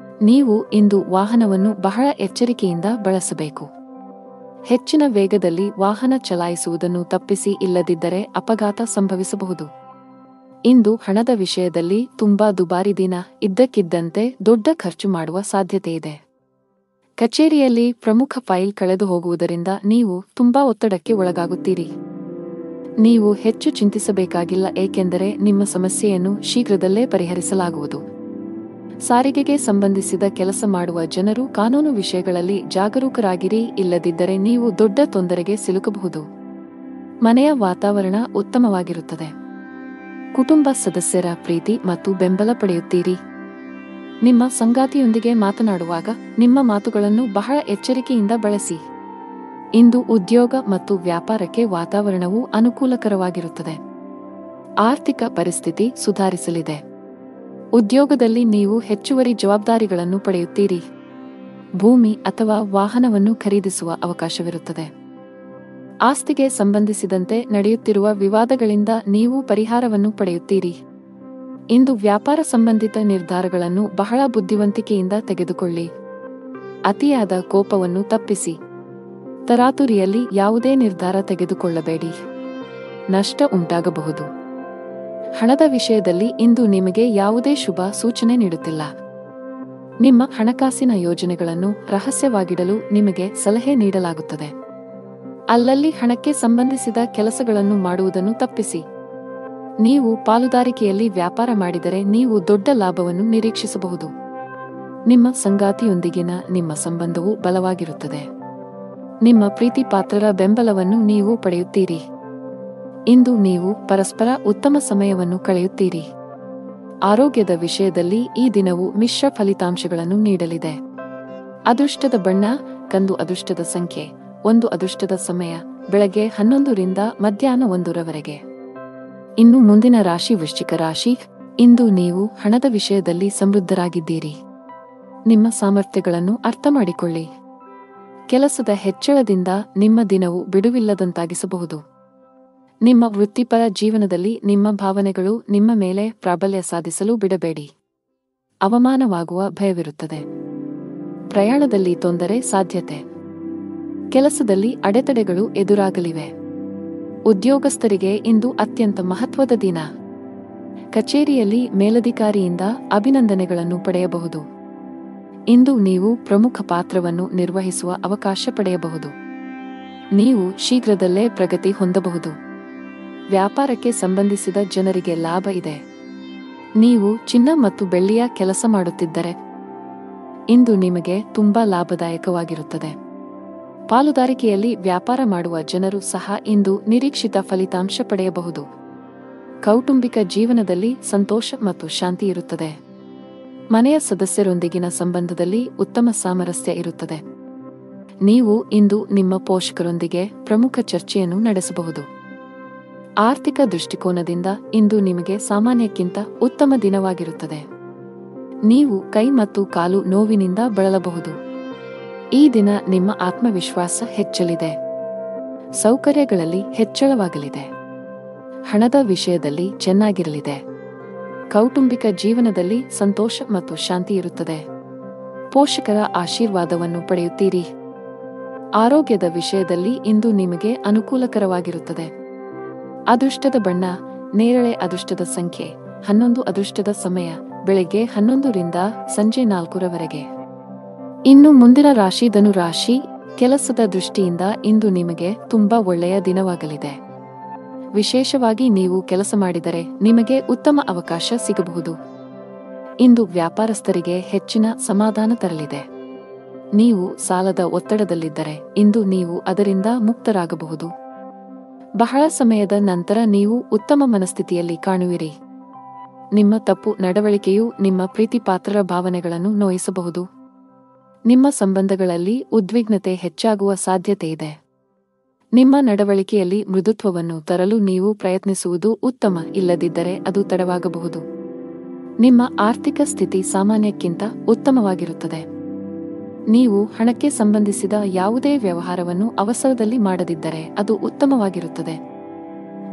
ನೀವು ಇಂದು ವಾಹನವನ್ನು ಬಹಳ ಎಚ್ಚರಿಕೆಯಿಂದ ಬಳಸಬೇಕು. ಹೆಚ್ಚಿನ ವೇಗದಲ್ಲಿ ವಾಹನ ಚಲಾಯಿಸುವುದನ್ನು ತಪ್ಪಿಸಿ, ಇಲ್ಲದಿದ್ದರೆ ಅಪಘಾತ ಸಂಭವಿಸಬಹುದು. ಇಂದು ಹಣದ ವಿಷಯದಲ್ಲಿ ತುಂಬಾ ದುಬಾರಿ ದಿನ. ಇದ್ದಕ್ಕಿದ್ದಂತೆ ದೊಡ್ಡ ಖರ್ಚು ಮಾಡುವ ಸಾಧ್ಯತೆಯಿದೆ. ಕಚೇರಿಯಲ್ಲಿ ಪ್ರಮುಖ ಫೈಲ್ ಕಳೆದು ಹೋಗುವುದರಿಂದ ನೀವು ತುಂಬಾ ಒತ್ತಡಕ್ಕೆ ಒಳಗಾಗುತ್ತೀರಿ. ನೀವು ಹೆಚ್ಚು ಚಿಂತಿಸಬೇಕಾಗಿಲ್ಲ, ಏಕೆಂದರೆ ನಿಮ್ಮ ಸಮಸ್ಯೆಯನ್ನು ಶೀಘ್ರದಲ್ಲೇ ಪರಿಹರಿಸಲಾಗುವುದು. ಸಾರಿಗೆಗೆ ಸಂಬಂಧಿಸಿದ ಕೆಲಸ ಮಾಡುವ ಜನರು ಕಾನೂನು ವಿಷಯಗಳಲ್ಲಿ ಜಾಗರೂಕರಾಗಿರಿ, ಇಲ್ಲದಿದ್ದರೆ ನೀವು ದೊಡ್ಡ ತೊಂದರೆಗೆ ಸಿಲುಕಬಹುದು. ಮನೆಯ ವಾತಾವರಣ ಉತ್ತಮವಾಗಿರುತ್ತದೆ. ಕುಟುಂಬ ಸದಸ್ಯರ ಪ್ರೀತಿ ಮತ್ತು ಬೆಂಬಲ ಪಡೆಯುತ್ತೀರಿ. ನಿಮ್ಮ ಸಂಗಾತಿಯೊಂದಿಗೆ ಮಾತನಾಡುವಾಗ ನಿಮ್ಮ ಮಾತುಗಳನ್ನು ಬಹಳ ಎಚ್ಚರಿಕೆಯಿಂದ ಬಳಸಿ. ಇಂದು ಉದ್ಯೋಗ ಮತ್ತು ವ್ಯಾಪಾರಕ್ಕೆ ವಾತಾವರಣವು ಅನುಕೂಲಕರವಾಗಿರುತ್ತದೆ. ಆರ್ಥಿಕ ಪರಿಸ್ಥಿತಿ ಸುಧಾರಿಸಲಿದೆ. ಉದ್ಯೋಗದಲ್ಲಿ ನೀವು ಹೆಚ್ಚುವರಿ ಜವಾಬ್ದಾರಿಗಳನ್ನು ಪಡೆಯುತ್ತೀರಿ. ಭೂಮಿ ಅಥವಾ ವಾಹನವನ್ನು ಖರೀದಿಸುವ ಅವಕಾಶವಿರುತ್ತದೆ. ಆಸ್ತಿಗೆ ಸಂಬಂಧಿಸಿದಂತೆ ನಡೆಯುತ್ತಿರುವ ವಿವಾದಗಳಿಂದ ನೀವು ಪರಿಹಾರವನ್ನು ಪಡೆಯುತ್ತೀರಿ. ಇಂದು ವ್ಯಾಪಾರ ಸಂಬಂಧಿತ ನಿರ್ಧಾರಗಳನ್ನು ಬಹಳ ಬುದ್ಧಿವಂತಿಕೆಯಿಂದ ತೆಗೆದುಕೊಳ್ಳಿ. ಅತಿಯಾದ ಕೋಪವನ್ನು ತಪ್ಪಿಸಿ. ತರಾತುರಿಯಲ್ಲಿ ಯಾವುದೇ ನಿರ್ಧಾರ ತೆಗೆದುಕೊಳ್ಳಬೇಡಿ. ನಷ್ಟ ಉಂಟಾಗಬಹುದು. ಹಣದ ವಿಷಯದಲ್ಲಿ ಇಂದು ನಿಮಗೆ ಯಾವುದೇ ಶುಭ ಸೂಚನೆ ನೀಡುತ್ತಿಲ್ಲ. ನಿಮ್ಮ ಹಣಕಾಸಿನ ಯೋಜನೆಗಳನ್ನು ರಹಸ್ಯವಾಗಿಡಲು ನಿಮಗೆ ಸಲಹೆ ನೀಡಲಾಗುತ್ತದೆ. ಅಲ್ಲಲ್ಲಿ ಹಣಕ್ಕೆ ಸಂಬಂಧಿಸಿದ ಕೆಲಸಗಳನ್ನು ಮಾಡುವುದನ್ನು ತಪ್ಪಿಸಿ. ನೀವು ಪಾಲುದಾರಿಕೆಯಲ್ಲಿ ವ್ಯಾಪಾರ ಮಾಡಿದರೆ ನೀವು ದೊಡ್ಡ ಲಾಭವನ್ನು ನಿರೀಕ್ಷಿಸಬಹುದು. ನಿಮ್ಮ ಸಂಗಾತಿಯೊಂದಿಗಿನ ನಿಮ್ಮ ಸಂಬಂಧವು ಬಲವಾಗಿರುತ್ತದೆ. ನಿಮ್ಮ ಪ್ರೀತಿಪಾತ್ರರ ಬೆಂಬಲವನ್ನು ನೀವು ಪಡೆಯುತ್ತೀರಿ. ಇಂದು ನೀವು ಪರಸ್ಪರ ಉತ್ತಮ ಸಮಯವನ್ನು ಕಳೆಯುತ್ತೀರಿ. ಆರೋಗ್ಯದ ವಿಷಯದಲ್ಲಿ ಈ ದಿನವು ಮಿಶ್ರ ಫಲಿತಾಂಶಗಳನ್ನು ನೀಡಲಿದೆ. ಅದೃಷ್ಟದ ಬಣ್ಣ ಕಂದು. ಅದೃಷ್ಟದ ಸಂಖ್ಯೆ 1. ಅದೃಷ್ಟದ ಸಮಯ ಬೆಳಗ್ಗೆ 11 ರಿಂದ ಮಧ್ಯಾಹ್ನ 1 ರವರೆಗೆ. ಇನ್ನು ಮುಂದಿನ ರಾಶಿ ವೃಶ್ಚಿಕ ರಾಶಿ. ಇಂದು ನೀವು ಹಣದ ವಿಷಯದಲ್ಲಿ ಸಮೃದ್ಧರಾಗಿದ್ದೀರಿ. ನಿಮ್ಮ ಸಾಮರ್ಥ್ಯಗಳನ್ನು ಅರ್ಥಮಾಡಿಕೊಳ್ಳಿ. ಕೆಲಸದ ಹೆಚ್ಚಳದಿಂದ ನಿಮ್ಮ ದಿನವು ಬಿಡುವಿಲ್ಲದಂತಾಗಿಸಬಹುದು. ನಿಮ್ಮ ವೃತ್ತಿಪರ ಜೀವನದಲ್ಲಿ ನಿಮ್ಮ ಭಾವನೆಗಳು ನಿಮ್ಮ ಮೇಲೆ ಪ್ರಾಬಲ್ಯ ಸಾಧಿಸಲು ಬಿಡಬೇಡಿ. ಅವಮಾನವಾಗುವ ಭಯವಿರುತ್ತದೆ. ಪ್ರಯಾಣದಲ್ಲಿ ತೊಂದರೆ ಸಾಧ್ಯತೆ. ಕೆಲಸದಲ್ಲಿ ಅಡೆತಡೆಗಳು ಎದುರಾಗಲಿವೆ. ಉದ್ಯೋಗಸ್ಥರಿಗೆ ಇಂದು ಅತ್ಯಂತ ಮಹತ್ವದ ದಿನ. ಕಚೇರಿಯಲ್ಲಿ ಮೇಲಧಿಕಾರಿಯಿಂದ ಅಭಿನಂದನೆಗಳನ್ನು ಪಡೆಯಬಹುದು. ಇಂದು ನೀವು ಪ್ರಮುಖ ಪಾತ್ರವನ್ನು ನಿರ್ವಹಿಸುವ ಅವಕಾಶ ಪಡೆಯಬಹುದು. ನೀವು ಶೀಘ್ರದಲ್ಲೇ ಪ್ರಗತಿ ಹೊಂದಬಹುದು. ವ್ಯಾಪಾರಕ್ಕೆ ಸಂಬಂಧಿಸಿದ ಜನರಿಗೆ ಲಾಭ ಇದೆ. ನೀವು ಚಿನ್ನ ಮತ್ತು ಬೆಳ್ಳಿಯ ಕೆಲಸ ಮಾಡುತ್ತಿದ್ದರೆ ಇಂದು ನಿಮಗೆ ತುಂಬಾ ಲಾಭದಾಯಕವಾಗಿರುತ್ತದೆ. ಪಾಲುದಾರಿಕೆಯಲ್ಲಿ ವ್ಯಾಪಾರ ಮಾಡುವ ಜನರು ಸಹ ಇಂದು ನಿರೀಕ್ಷಿತ ಫಲಿತಾಂಶ ಪಡೆಯಬಹುದು. ಕೌಟುಂಬಿಕ ಜೀವನದಲ್ಲಿ ಸಂತೋಷ ಮತ್ತು ಶಾಂತಿ ಇರುತ್ತದೆ. ಮನೆಯ ಸದಸ್ಯರೊಂದಿಗಿನ ಸಂಬಂಧದಲ್ಲಿ ಉತ್ತಮ ಸಾಮರಸ್ಯ ಇರುತ್ತದೆ. ನೀವು ಇಂದು ನಿಮ್ಮ ಪೋಷಕರೊಂದಿಗೆ ಪ್ರಮುಖ ಚರ್ಚೆಯನ್ನು ನಡೆಸಬಹುದು. ಆರ್ಥಿಕ ದೃಷ್ಟಿಕೋನದಿಂದ ಇಂದು ನಿಮಗೆ ಸಾಮಾನ್ಯಕ್ಕಿಂತ ಉತ್ತಮ ದಿನವಾಗಿರುತ್ತದೆ. ನೀವು ಕೈ ಮತ್ತು ಕಾಲು ನೋವಿನಿಂದ ಬಳಲಬಹುದು. ಈ ದಿನ ನಿಮ್ಮ ಆತ್ಮವಿಶ್ವಾಸ ಹೆಚ್ಚಲಿದೆ. ಸೌಕರ್ಯಗಳಲ್ಲಿ ಹೆಚ್ಚಳವಾಗಲಿದೆ. ಹಣದ ವಿಷಯದಲ್ಲಿ ಚೆನ್ನಾಗಿರಲಿದೆ. ಕೌಟುಂಬಿಕ ಜೀವನದಲ್ಲಿ ಸಂತೋಷ ಮತ್ತು ಶಾಂತಿ ಇರುತ್ತದೆ. ಪೋಷಕರ ಆಶೀರ್ವಾದವನ್ನು ಪಡೆಯುತ್ತೀರಿ. ಆರೋಗ್ಯದ ವಿಷಯದಲ್ಲಿ ಇಂದು ನಿಮಗೆ ಅನುಕೂಲಕರವಾಗಿರುತ್ತದೆ. ಅದೃಷ್ಟದ ಬಣ್ಣ ನೇರಳೆ. ಅದೃಷ್ಟದ ಸಂಖ್ಯೆ 11. ಅದೃಷ್ಟದ ಸಮಯ ಬೆಳಗ್ಗೆ 11 ರಿಂದ ಸಂಜೆ 4ರವರೆಗೆ. ಇನ್ನು ಮುಂದಿನ ರಾಶಿ ಧನು ರಾಶಿ. ಕೆಲಸದ ದೃಷ್ಟಿಯಿಂದ ಇಂದು ನಿಮಗೆ ತುಂಬಾ ಒಳ್ಳೆಯ ದಿನವಾಗಲಿದೆ. ವಿಶೇಷವಾಗಿ ನೀವು ಕೆಲಸ ಮಾಡಿದರೆ ನಿಮಗೆ ಉತ್ತಮ ಅವಕಾಶ ಸಿಗಬಹುದು. ಇಂದು ವ್ಯಾಪಾರಸ್ಥರಿಗೆ ಹೆಚ್ಚಿನ ಸಮಾಧಾನ ತರಲಿದೆ. ನೀವು ಸಾಲದ ಒತ್ತಡದಲ್ಲಿದ್ದರೆ ಇಂದು ನೀವು ಅದರಿಂದ ಮುಕ್ತರಾಗಬಹುದು. ಬಹಳ ಸಮಯದ ನಂತರ ನೀವು ಉತ್ತಮ ಮನಸ್ಥಿತಿಯಲ್ಲಿ ಕಾಣುವಿರಿ. ನಿಮ್ಮ ತಪ್ಪು ನಡವಳಿಕೆಯು ನಿಮ್ಮ ಪ್ರೀತಿಪಾತ್ರರ ಭಾವನೆಗಳನ್ನು ನೋಯಿಸಬಹುದು. ನಿಮ್ಮ ಸಂಬಂಧಗಳಲ್ಲಿ ಉದ್ವಿಗ್ನತೆ ಹೆಚ್ಚಾಗುವ ಸಾಧ್ಯತೆಯಿದೆ. ನಿಮ್ಮ ನಡವಳಿಕೆಯಲ್ಲಿ ಮೃದುತ್ವವನ್ನು ತರಲು ನೀವು ಪ್ರಯತ್ನಿಸುವುದು ಉತ್ತಮ. ಇಲ್ಲದಿದ್ದರೆ ಅದು ತಡವಾಗಬಹುದು. ನಿಮ್ಮ ಆರ್ಥಿಕ ಸ್ಥಿತಿ ಸಾಮಾನ್ಯಕ್ಕಿಂತ ಉತ್ತಮವಾಗಿರುತ್ತದೆ. ನೀವು ಹಣಕ್ಕೆ ಸಂಬಂಧಿಸಿದ ಯಾವುದೇ ವ್ಯವಹಾರವನ್ನು ಅವಸರದಲ್ಲಿ ಮಾಡದಿದ್ದರೆ ಅದು ಉತ್ತಮವಾಗಿರುತ್ತದೆ.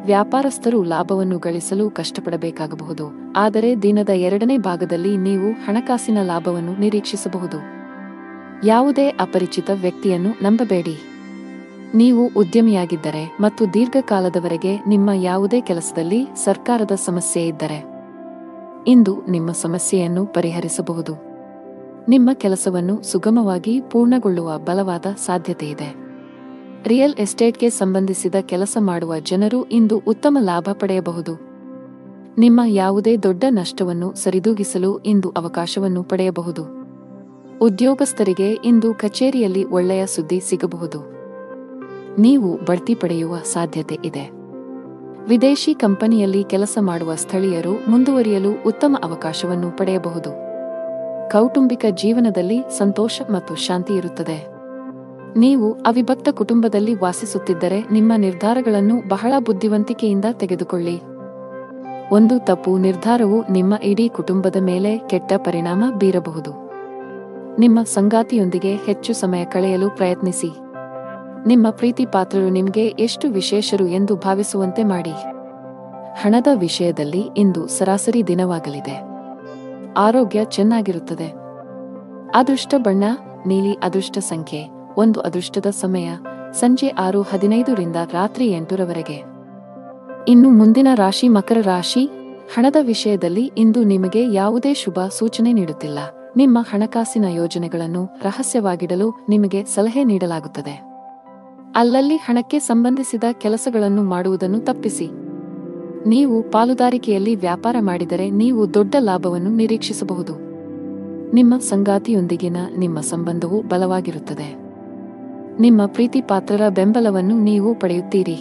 ವ್ಯಾಪಾರಸ್ಥರು ಲಾಭವನ್ನು ಗಳಿಸಲು ಕಷ್ಟಪಡಬೇಕಾಗಬಹುದು. ಆದರೆ ದಿನದ 2ನೇ ಭಾಗದಲ್ಲಿ ನೀವು ಹಣಕಾಸಿನ ಲಾಭವನ್ನು ನಿರೀಕ್ಷಿಸಬಹುದು. ಯಾವುದೇ ಅಪರಿಚಿತ ವ್ಯಕ್ತಿಯನ್ನು ನಂಬಬೇಡಿ. ನೀವು ಉದ್ಯಮಿಯಾಗಿದ್ದರೆ ಮತ್ತು ದೀರ್ಘಕಾಲದವರೆಗೆ ನಿಮ್ಮ ಯಾವುದೇ ಕೆಲಸದಲ್ಲಿ ಸರ್ಕಾರದ ಸಮಸ್ಯೆ ಇದ್ದರೆ ಇಂದು ನಿಮ್ಮ ಸಮಸ್ಯೆಯನ್ನು ಪರಿಹರಿಸಬಹುದು. ನಿಮ್ಮ ಕೆಲಸವನ್ನು ಸುಗಮವಾಗಿ ಪೂರ್ಣಗೊಳ್ಳುವ ಬಲವಾದ ಸಾಧ್ಯತೆಯಿದೆ. ರಿಯಲ್ ಎಸ್ಟೇಟ್ಗೆ ಸಂಬಂಧಿಸಿದ ಕೆಲಸ ಮಾಡುವ ಜನರು ಇಂದು ಉತ್ತಮ ಲಾಭ ಪಡೆಯಬಹುದು. ನಿಮ್ಮ ಯಾವುದೇ ದೊಡ್ಡ ನಷ್ಟವನ್ನು ಸರಿದೂಗಿಸಲು ಇಂದು ಅವಕಾಶವನ್ನು ಪಡೆಯಬಹುದು. ಉದ್ಯೋಗಸ್ಥರಿಗೆ ಇಂದು ಕಚೇರಿಯಲ್ಲಿ ಒಳ್ಳೆಯ ಸುದ್ದಿ ಸಿಗಬಹುದು. ನೀವು ಬಡ್ತಿ ಪಡೆಯುವ ಸಾಧ್ಯತೆ ಇದೆ. ವಿದೇಶಿ ಕಂಪನಿಯಲ್ಲಿ ಕೆಲಸ ಮಾಡುವ ಸ್ಥಳೀಯರು ಮುಂದುವರಿಯಲು ಉತ್ತಮ ಅವಕಾಶವನ್ನು ಪಡೆಯಬಹುದು. ಕೌಟುಂಬಿಕ ಜೀವನದಲ್ಲಿ ಸಂತೋಷ ಮತ್ತು ಶಾಂತಿ ಇರುತ್ತದೆ. ನೀವು ಅವಿಭಕ್ತ ಕುಟುಂಬದಲ್ಲಿ ವಾಸಿಸುತ್ತಿದ್ದರೆ ನಿಮ್ಮ ನಿರ್ಧಾರಗಳನ್ನು ಬಹಳ ಬುದ್ಧಿವಂತಿಕೆಯಿಂದ ತೆಗೆದುಕೊಳ್ಳಿ. ಒಂದು ತಪ್ಪು ನಿರ್ಧಾರವು ನಿಮ್ಮ ಇಡೀ ಕುಟುಂಬದ ಮೇಲೆ ಕೆಟ್ಟ ಪರಿಣಾಮ ಬೀರಬಹುದು. ನಿಮ್ಮ ಸಂಗಾತಿಯೊಂದಿಗೆ ಹೆಚ್ಚು ಸಮಯ ಕಳೆಯಲು ಪ್ರಯತ್ನಿಸಿ. ನಿಮ್ಮ ಪ್ರೀತಿ ಪಾತ್ರರು ನಿಮಗೆ ಎಷ್ಟು ವಿಶೇಷರು ಎಂದು ಭಾವಿಸುವಂತೆ ಮಾಡಿ. ಹಣದ ವಿಷಯದಲ್ಲಿ ಇಂದು ಸರಾಸರಿ ದಿನವಾಗಲಿದೆ. ಆರೋಗ್ಯ ಚೆನ್ನಾಗಿರುತ್ತದೆ. ಅದೃಷ್ಟ ಬಣ್ಣ ನೀಲಿ. ಅದೃಷ್ಟ ಸಂಖ್ಯೆ 1. ಅದೃಷ್ಟದ ಸಮಯ ಸಂಜೆ 6:15 ರಿಂದ ರಾತ್ರಿ 8ರವರೆಗೆ. ಇನ್ನು ಮುಂದಿನ ರಾಶಿ ಮಕರ ರಾಶಿ. ಹಣದ ವಿಷಯದಲ್ಲಿ ಇಂದು ನಿಮಗೆ ಯಾವುದೇ ಶುಭ ಸೂಚನೆ ನೀಡುತ್ತಿಲ್ಲ. ನಿಮ್ಮ ಹಣಕಾಸಿನ ಯೋಜನೆಗಳನ್ನು ರಹಸ್ಯವಾಗಿಡಲು ನಿಮಗೆ ಸಲಹೆ ನೀಡಲಾಗುತ್ತದೆ. ಅಲ್ಲಲ್ಲಿ ಹಣಕ್ಕೆ ಸಂಬಂಧಿಸಿದ ಕೆಲಸಗಳನ್ನು ಮಾಡುವುದನ್ನು ತಪ್ಪಿಸಿ. ನೀವು ಪಾಲುದಾರಿಕೆಯಲ್ಲಿ ವ್ಯಾಪಾರ ಮಾಡಿದರೆ ನೀವು ದೊಡ್ಡ ಲಾಭವನ್ನು ನಿರೀಕ್ಷಿಸಬಹುದು. ನಿಮ್ಮ ಸಂಗಾತಿಯೊಂದಿಗಿನ ನಿಮ್ಮ ಸಂಬಂಧವು ಬಲವಾಗಿರುತ್ತದೆ. ನಿಮ್ಮ ಪ್ರೀತಿಪಾತ್ರರ ಬೆಂಬಲವನ್ನು ನೀವು ಪಡೆಯುತ್ತೀರಿ.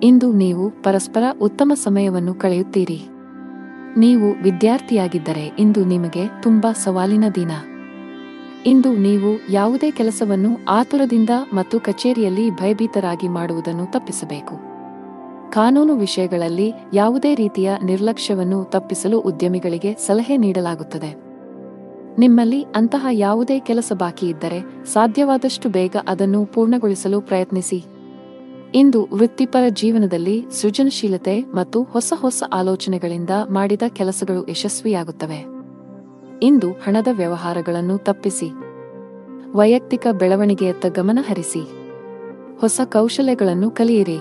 ಇಂದು ನೀವು ಪರಸ್ಪರ ಉತ್ತಮ ಸಮಯವನ್ನು ಕಳೆಯುತ್ತೀರಿ. ನೀವು ವಿದ್ಯಾರ್ಥಿಯಾಗಿದ್ದರೆ ಇಂದು ನಿಮಗೆ ತುಂಬಾ ಸವಾಲಿನ ದಿನ. ಇಂದು ನೀವು ಯಾವುದೇ ಕೆಲಸವನ್ನು ಆತುರದಿಂದ ಮತ್ತು ಕಚೇರಿಯಲ್ಲಿ ಭಯಭೀತರಾಗಿ ಮಾಡುವುದನ್ನು ತಪ್ಪಿಸಬೇಕು. ಕಾನೂನು ವಿಷಯಗಳಲ್ಲಿ ಯಾವುದೇ ರೀತಿಯ ನಿರ್ಲಕ್ಷ್ಯವನ್ನು ತಪ್ಪಿಸಲು ಉದ್ಯಮಿಗಳಿಗೆ ಸಲಹೆ ನೀಡಲಾಗುತ್ತದೆ. ನಿಮ್ಮಲ್ಲಿ ಅಂತಹ ಯಾವುದೇ ಕೆಲಸ ಬಾಕಿ ಇದ್ದರೆ ಸಾಧ್ಯವಾದಷ್ಟು ಬೇಗ ಅದನ್ನು ಪೂರ್ಣಗೊಳಿಸಲು ಪ್ರಯತ್ನಿಸಿ. ಇಂದು ವೃತ್ತಿಪರ ಜೀವನದಲ್ಲಿ ಸೃಜನಶೀಲತೆ ಮತ್ತು ಹೊಸ ಹೊಸ ಆಲೋಚನೆಗಳಿಂದ ಮಾಡಿದ ಕೆಲಸಗಳು ಯಶಸ್ವಿಯಾಗುತ್ತವೆ. ಇಂದು ಹಣದ ವ್ಯವಹಾರಗಳನ್ನು ತಪ್ಪಿಸಿ. ವೈಯಕ್ತಿಕ ಬೆಳವಣಿಗೆಯತ್ತ ಗಮನ ಹರಿಸಿ. ಹೊಸ ಕೌಶಲ್ಯಗಳನ್ನು ಕಲಿಯಿರಿ.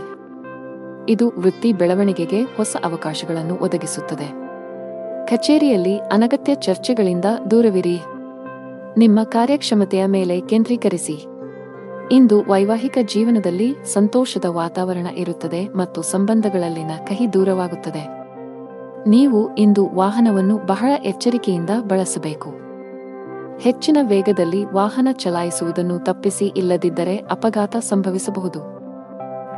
ಇದು ವೃತ್ತಿ ಬೆಳವಣಿಗೆಗೆ ಹೊಸ ಅವಕಾಶಗಳನ್ನು ಒದಗಿಸುತ್ತದೆ. ಕಚೇರಿಯಲ್ಲಿ ಅನಗತ್ಯ ಚರ್ಚೆಗಳಿಂದ ದೂರವಿರಿ. ನಿಮ್ಮ ಕಾರ್ಯಕ್ಷಮತೆಯ ಮೇಲೆ ಕೇಂದ್ರೀಕರಿಸಿ. ಇಂದು ವೈವಾಹಿಕ ಜೀವನದಲ್ಲಿ ಸಂತೋಷದ ವಾತಾವರಣ ಇರುತ್ತದೆ ಮತ್ತು ಸಂಬಂಧಗಳಲ್ಲಿನ ಕಹಿ ದೂರವಾಗುತ್ತದೆ. ನೀವು ಇಂದು ವಾಹನವನ್ನು ಬಹಳ ಎಚ್ಚರಿಕೆಯಿಂದ ಬಳಸಬೇಕು. ಹೆಚ್ಚಿನ ವೇಗದಲ್ಲಿ ವಾಹನ ಚಲಾಯಿಸುವುದನ್ನು ತಪ್ಪಿಸಿ, ಇಲ್ಲದಿದ್ದರೆ ಅಪಘಾತ ಸಂಭವಿಸಬಹುದು.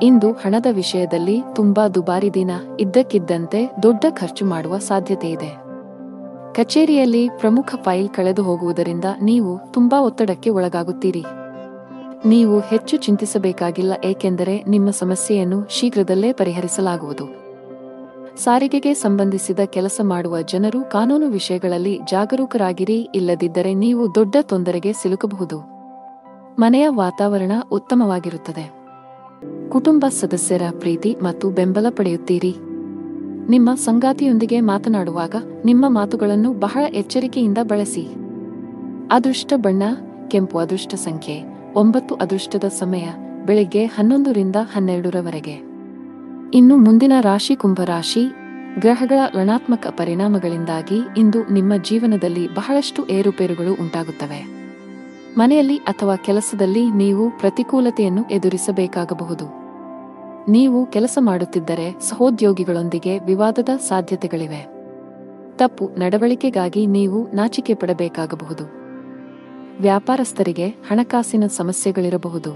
ಇಂದು ಹಣದ ವಿಷಯದಲ್ಲಿ ತುಂಬಾ ದುಬಾರಿ ದಿನ. ಇದ್ದಕ್ಕಿದ್ದಂತೆ ದೊಡ್ಡ ಖರ್ಚು ಮಾಡುವ ಸಾಧ್ಯತೆಯಿದೆ. ಕಚೇರಿಯಲ್ಲಿ ಪ್ರಮುಖ ಫೈಲ್ ಕಳೆದು ಹೋಗುವುದರಿಂದ ನೀವು ತುಂಬಾ ಒತ್ತಡಕ್ಕೆ ಒಳಗಾಗುತ್ತೀರಿ. ನೀವು ಹೆಚ್ಚು ಚಿಂತಿಸಬೇಕಾಗಿಲ್ಲ, ಏಕೆಂದರೆ ನಿಮ್ಮ ಸಮಸ್ಯೆಯನ್ನು ಶೀಘ್ರದಲ್ಲೇ ಪರಿಹರಿಸಲಾಗುವುದು. ಸಾರಿಗೆಗೆ ಸಂಬಂಧಿಸಿದ ಕೆಲಸ ಮಾಡುವ ಜನರು ಕಾನೂನು ವಿಷಯಗಳಲ್ಲಿ ಜಾಗರೂಕರಾಗಿರಿ, ಇಲ್ಲದಿದ್ದರೆ ನೀವು ದೊಡ್ಡ ತೊಂದರೆಗೆ ಸಿಲುಕಬಹುದು. ಮನೆಯ ವಾತಾವರಣ ಉತ್ತಮವಾಗಿರುತ್ತದೆ. ಕುಟುಂಬ ಸದಸ್ಯರ ಪ್ರೀತಿ ಮತ್ತು ಬೆಂಬಲ ಪಡೆಯುತ್ತೀರಿ. ನಿಮ್ಮ ಸಂಗಾತಿಯೊಂದಿಗೆ ಮಾತನಾಡುವಾಗ ನಿಮ್ಮ ಮಾತುಗಳನ್ನು ಬಹಳ ಎಚ್ಚರಿಕೆಯಿಂದ ಬಳಸಿ. ಅದೃಷ್ಟ ಬಣ್ಣ ಕೆಂಪು. ಅದೃಷ್ಟ ಸಂಖ್ಯೆ 9. ಅದೃಷ್ಟದ ಸಮಯ ಬೆಳಿಗ್ಗೆ 11 ರಿಂದ 12ರವರೆಗೆ. ಇನ್ನು ಮುಂದಿನ ರಾಶಿ ಕುಂಭರಾಶಿ. ಗ್ರಹಗಳ ಋಣಾತ್ಮಕ ಪರಿಣಾಮಗಳಿಂದಾಗಿ ಇಂದು ನಿಮ್ಮ ಜೀವನದಲ್ಲಿ ಬಹಳಷ್ಟು ಏರುಪೇರುಗಳು ಉಂಟಾಗುತ್ತವೆ. ಮನೆಯಲ್ಲಿ ಅಥವಾ ಕೆಲಸದಲ್ಲಿ ನೀವು ಪ್ರತಿಕೂಲತೆಯನ್ನು ಎದುರಿಸಬೇಕಾಗಬಹುದು. ನೀವು ಕೆಲಸ ಮಾಡುತ್ತಿದ್ದರೆ ಸಹೋದ್ಯೋಗಿಗಳೊಂದಿಗೆ ವಿವಾದದ ಸಾಧ್ಯತೆಗಳಿವೆ. ತಪ್ಪು ನಡವಳಿಕೆಗಾಗಿ ನೀವು ನಾಚಿಕೆ ಪಡಬೇಕಾಗಬಹುದು. ವ್ಯಾಪಾರಸ್ಥರಿಗೆ ಹಣಕಾಸಿನ ಸಮಸ್ಯೆಗಳಿರಬಹುದು.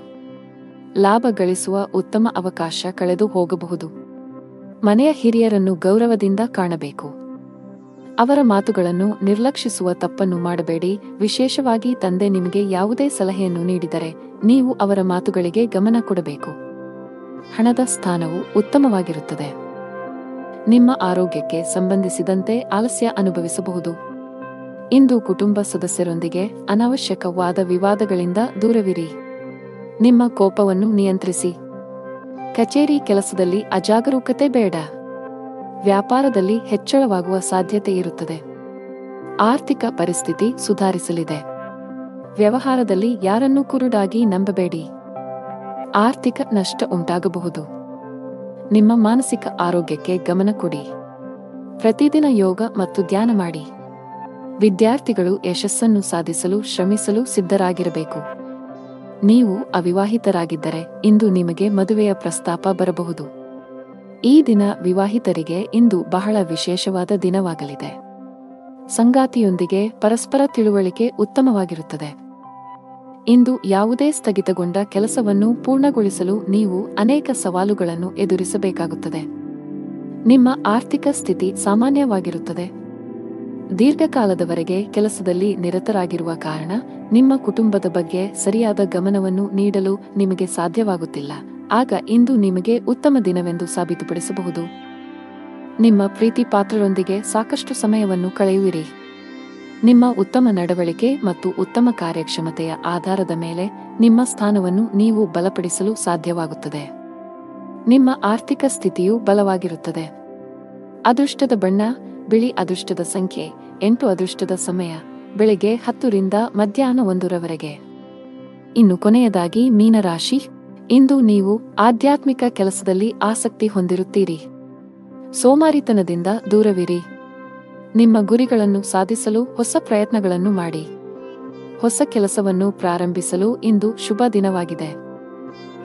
ಲಾಭ ಗಳಿಸುವ ಉತ್ತಮ ಅವಕಾಶ ಕಳೆದು ಹೋಗಬಹುದು. ಮನೆಯ ಹಿರಿಯರನ್ನು ಗೌರವದಿಂದ ಕಾಣಬೇಕು. ಅವರ ಮಾತುಗಳನ್ನು ನಿರ್ಲಕ್ಷಿಸುವ ತಪ್ಪನ್ನು ಮಾಡಬೇಡಿ. ವಿಶೇಷವಾಗಿ ತಂದೆ ನಿಮಗೆ ಯಾವುದೇ ಸಲಹೆಯನ್ನು ನೀಡಿದರೆ ನೀವು ಅವರ ಮಾತುಗಳಿಗೆ ಗಮನ ಕೊಡಬೇಕು. ಹಣದ ಸ್ಥಾನವು ಉತ್ತಮವಾಗಿರುತ್ತದೆ. ನಿಮ್ಮ ಆರೋಗ್ಯಕ್ಕೆ ಸಂಬಂಧಿಸಿದಂತೆ ಆಲಸ್ಯ ಅನುಭವಿಸಬಹುದು. ಇಂದು ಕುಟುಂಬ ಸದಸ್ಯರೊಂದಿಗೆ ಅನಾವಶ್ಯಕ ವಾದ ವಿವಾದಗಳಿಂದ ದೂರವಿರಿ. ನಿಮ್ಮ ಕೋಪವನ್ನು ನಿಯಂತ್ರಿಸಿ. ಕಚೇರಿ ಕೆಲಸದಲ್ಲಿ ಅಜಾಗರೂಕತೆ ಬೇಡ. ವ್ಯಾಪಾರದಲ್ಲಿ ಹೆಚ್ಚಳವಾಗುವ ಸಾಧ್ಯತೆ ಇರುತ್ತದೆ. ಆರ್ಥಿಕ ಪರಿಸ್ಥಿತಿ ಸುಧಾರಿಸಲಿದೆ. ವ್ಯವಹಾರದಲ್ಲಿ ಯಾರನ್ನೂ ಕುರುಡಾಗಿ ನಂಬಬೇಡಿ. ಆರ್ಥಿಕ ನಷ್ಟ ಉಂಟಾಗಬಹುದು. ನಿಮ್ಮ ಮಾನಸಿಕ ಆರೋಗ್ಯಕ್ಕೆ ಗಮನ ಕೊಡಿ. ಪ್ರತಿದಿನ ಯೋಗ ಮತ್ತು ಧ್ಯಾನ ಮಾಡಿ. ವಿದ್ಯಾರ್ಥಿಗಳು ಯಶಸ್ಸನ್ನು ಸಾಧಿಸಲು ಶ್ರಮಿಸಲು ಸಿದ್ಧರಾಗಿರಬೇಕು. ನೀವು ಅವಿವಾಹಿತರಾಗಿದ್ದರೆ ಇಂದು ನಿಮಗೆ ಮದುವೆಯ ಪ್ರಸ್ತಾಪ ಬರಬಹುದು. ಈ ದಿನ ವಿವಾಹಿತರಿಗೆ ಇಂದು ಬಹಳ ವಿಶೇಷವಾದ ದಿನವಾಗಲಿದೆ. ಸಂಗಾತಿಯೊಂದಿಗೆ ಪರಸ್ಪರ ತಿಳುವಳಿಕೆ ಉತ್ತಮವಾಗಿರುತ್ತದೆ. ಇಂದು ಯಾವುದೇ ಸ್ಥಗಿತಗೊಂಡ ಕೆಲಸವನ್ನು ಪೂರ್ಣಗೊಳಿಸಲು ನೀವು ಅನೇಕ ಸವಾಲುಗಳನ್ನು ಎದುರಿಸಬೇಕಾಗುತ್ತದೆ. ನಿಮ್ಮ ಆರ್ಥಿಕ ಸ್ಥಿತಿ ಸಾಮಾನ್ಯವಾಗಿರುತ್ತದೆ. ದೀರ್ಘಕಾಲದವರೆಗೆ ಕೆಲಸದಲ್ಲಿ ನಿರತರಾಗಿರುವ ಕಾರಣ ನಿಮ್ಮ ಕುಟುಂಬದ ಬಗ್ಗೆ ಸರಿಯಾದ ಗಮನವನ್ನು ನೀಡಲು ನಿಮಗೆ ಸಾಧ್ಯವಾಗುತ್ತಿಲ್ಲ. ಆಗ ಇಂದು ನಿಮಗೆ ಉತ್ತಮ ದಿನವೆಂದು ಸಾಬೀತುಪಡಿಸಬಹುದು. ನಿಮ್ಮ ಪ್ರೀತಿ ಪಾತ್ರರೊಂದಿಗೆ ಸಾಕಷ್ಟು ಸಮಯವನ್ನು ಕಳೆಯುವಿರಿ. ನಿಮ್ಮ ಉತ್ತಮ ನಡವಳಿಕೆ ಮತ್ತು ಉತ್ತಮ ಕಾರ್ಯಕ್ಷಮತೆಯ ಆಧಾರದ ಮೇಲೆ ನಿಮ್ಮ ಸ್ಥಾನವನ್ನು ನೀವು ಬಲಪಡಿಸಲು ಸಾಧ್ಯವಾಗುತ್ತದೆ. ನಿಮ್ಮ ಆರ್ಥಿಕ ಸ್ಥಿತಿಯು ಬಲವಾಗಿರುತ್ತದೆ. ಅದೃಷ್ಟದ ಬಣ್ಣ ಬಿಳಿ. ಅದೃಷ್ಟದ ಸಂಖ್ಯೆ 8. ಅದೃಷ್ಟದ ಸಮಯ ಬೆಳಿಗ್ಗೆ 10 ರಿಂದ ಮಧ್ಯಾಹ್ನ 1ರವರೆಗೆ. ಇನ್ನು ಕೊನೆಯದಾಗಿ ಮೀನರಾಶಿ. ಇಂದು ನೀವು ಆಧ್ಯಾತ್ಮಿಕ ಕೆಲಸದಲ್ಲಿ ಆಸಕ್ತಿ ಹೊಂದಿರುತ್ತೀರಿ. ಸೋಮಾರಿತನದಿಂದ ದೂರವಿರಿ. ನಿಮ್ಮ ಗುರಿಗಳನ್ನು ಸಾಧಿಸಲು ಹೊಸ ಪ್ರಯತ್ನಗಳನ್ನು ಮಾಡಿ. ಹೊಸ ಕೆಲಸವನ್ನು ಪ್ರಾರಂಭಿಸಲು ಇಂದು ಶುಭ ದಿನವಾಗಿದೆ.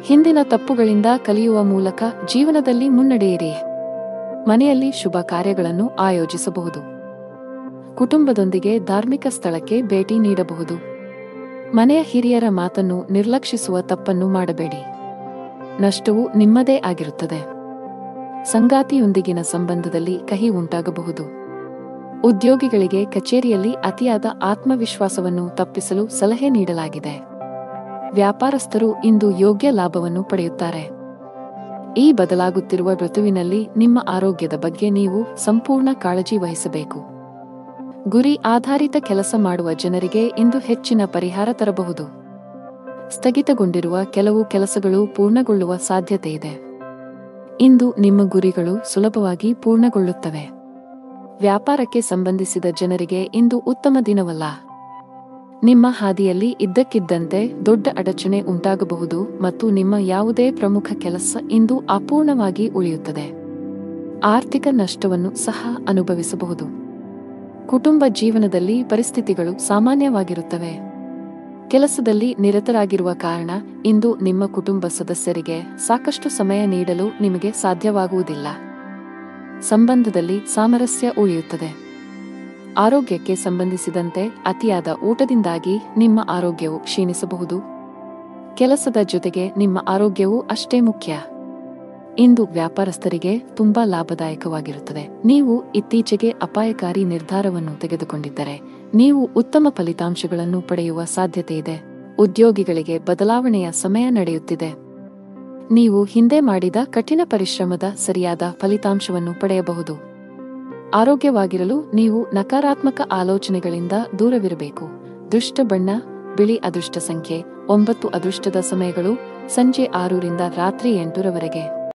ಹಿಂದಿನ ತಪ್ಪುಗಳಿಂದ ಕಲಿಯುವ ಮೂಲಕ ಜೀವನದಲ್ಲಿ ಮುನ್ನಡೆಯಿರಿ. ಮನೆಯಲ್ಲಿ ಶುಭ ಕಾರ್ಯಗಳನ್ನು ಆಯೋಜಿಸಬಹುದು. ಕುಟುಂಬದೊಂದಿಗೆ ಧಾರ್ಮಿಕ ಸ್ಥಳಕ್ಕೆ ಭೇಟಿ ನೀಡಬಹುದು. ಮನೆಯ ಹಿರಿಯರ ಮಾತನ್ನು ನಿರ್ಲಕ್ಷಿಸುವ ತಪ್ಪನ್ನು ಮಾಡಬೇಡಿ. ನಷ್ಟವು ನಿಮ್ಮದೇ ಆಗಿರುತ್ತದೆ. ಸಂಗಾತಿಯೊಂದಿಗಿನ ಸಂಬಂಧದಲ್ಲಿ ಕಹಿ ಉಂಟಾಗಬಹುದು. ಉದ್ಯೋಗಿಗಳಿಗೆ ಕಚೇರಿಯಲ್ಲಿ ಅತಿಯಾದ ಆತ್ಮವಿಶ್ವಾಸವನ್ನು ತಪ್ಪಿಸಲು ಸಲಹೆ ನೀಡಲಾಗಿದೆ. ವ್ಯಾಪಾರಸ್ಥರು ಇಂದು ಯೋಗ್ಯ ಲಾಭವನ್ನು ಪಡೆಯುತ್ತಾರೆ. ಈ ಬದಲಾಗುತ್ತಿರುವ ಋತುವಿನಲ್ಲಿ ನಿಮ್ಮ ಆರೋಗ್ಯದ ಬಗ್ಗೆ ನೀವು ಸಂಪೂರ್ಣ ಕಾಳಜಿ ವಹಿಸಬೇಕು. ಗುರಿ ಆಧಾರಿತ ಕೆಲಸ ಮಾಡುವ ಜನರಿಗೆ ಇಂದು ಹೆಚ್ಚಿನ ಪರಿಹಾರ ತರಬಹುದು. ಸ್ಥಗಿತಗೊಂಡಿರುವ ಕೆಲವು ಕೆಲಸಗಳು ಪೂರ್ಣಗೊಳ್ಳುವ ಸಾಧ್ಯತೆಯಿದೆ. ಇಂದು ನಿಮ್ಮ ಗುರಿಗಳು ಸುಲಭವಾಗಿ ಪೂರ್ಣಗೊಳ್ಳುತ್ತವೆ. ವ್ಯಾಪಾರಕ್ಕೆ ಸಂಬಂಧಿಸಿದ ಜನರಿಗೆ ಇಂದು ಉತ್ತಮ ದಿನವಲ್ಲ. ನಿಮ್ಮ ಹಾದಿಯಲ್ಲಿ ಇದ್ದಕ್ಕಿದ್ದಂತೆ ದೊಡ್ಡ ಅಡಚಣೆ ಉಂಟಾಗಬಹುದು ಮತ್ತು ನಿಮ್ಮ ಯಾವುದೇ ಪ್ರಮುಖ ಕೆಲಸ ಇಂದು ಅಪೂರ್ಣವಾಗಿ ಉಳಿಯುತ್ತದೆ. ಆರ್ಥಿಕ ನಷ್ಟವನ್ನು ಸಹ ಅನುಭವಿಸಬಹುದು. ಕುಟುಂಬ ಜೀವನದಲ್ಲಿ ಪರಿಸ್ಥಿತಿಗಳು ಸಾಮಾನ್ಯವಾಗಿರುತ್ತವೆ. ಕೆಲಸದಲ್ಲಿ ನಿರತರಾಗಿರುವ ಕಾರಣ ಇಂದು ನಿಮ್ಮ ಕುಟುಂಬ ಸದಸ್ಯರಿಗೆ ಸಾಕಷ್ಟು ಸಮಯ ನೀಡಲು ನಿಮಗೆ ಸಾಧ್ಯವಾಗುವುದಿಲ್ಲ. ಸಂಬಂಧದಲ್ಲಿ ಸಾಮರಸ್ಯ ಉಳಿಯುತ್ತದೆ. ಆರೋಗ್ಯಕ್ಕೆ ಸಂಬಂಧಿಸಿದಂತೆ ಅತಿಯಾದ ಊಟದಿಂದಾಗಿ ನಿಮ್ಮ ಆರೋಗ್ಯವು ಕ್ಷೀಣಿಸಬಹುದು. ಕೆಲಸದ ಜೊತೆಗೆ ನಿಮ್ಮ ಆರೋಗ್ಯವೂ ಅಷ್ಟೇ ಮುಖ್ಯ. ಇಂದು ವ್ಯಾಪಾರಸ್ಥರಿಗೆ ತುಂಬಾ ಲಾಭದಾಯಕವಾಗಿರುತ್ತದೆ. ನೀವು ಇತ್ತೀಚೆಗೆ ಅಪಾಯಕಾರಿ ನಿರ್ಧಾರವನ್ನು ತೆಗೆದುಕೊಂಡಿದ್ದರೆ ನೀವು ಉತ್ತಮ ಫಲಿತಾಂಶಗಳನ್ನು ಪಡೆಯುವ ಸಾಧ್ಯತೆಯಿದೆ. ಉದ್ಯೋಗಿಗಳಿಗೆ ಬದಲಾವಣೆಯ ಸಮಯ ನಡೆಯುತ್ತಿದೆ. ನೀವು ಹಿಂದೆ ಮಾಡಿದ ಕಠಿಣ ಪರಿಶ್ರಮದ ಸರಿಯಾದ ಫಲಿತಾಂಶವನ್ನು ಪಡೆಯಬಹುದು. ಆರೋಗ್ಯವಾಗಿರಲು ನೀವು ನಕಾರಾತ್ಮಕ ಆಲೋಚನೆಗಳಿಂದ ದೂರವಿರಬೇಕು. ದುಷ್ಟ ಬಣ್ಣ ಬಿಳಿ. ಅದೃಷ್ಟ ಸಂಖ್ಯೆ 9. ಅದೃಷ್ಟದ ಸಮಯಗಳು ಸಂಜೆ 6 ರಿಂದ ರಾತ್ರಿ 8 ರವರೆಗೆ.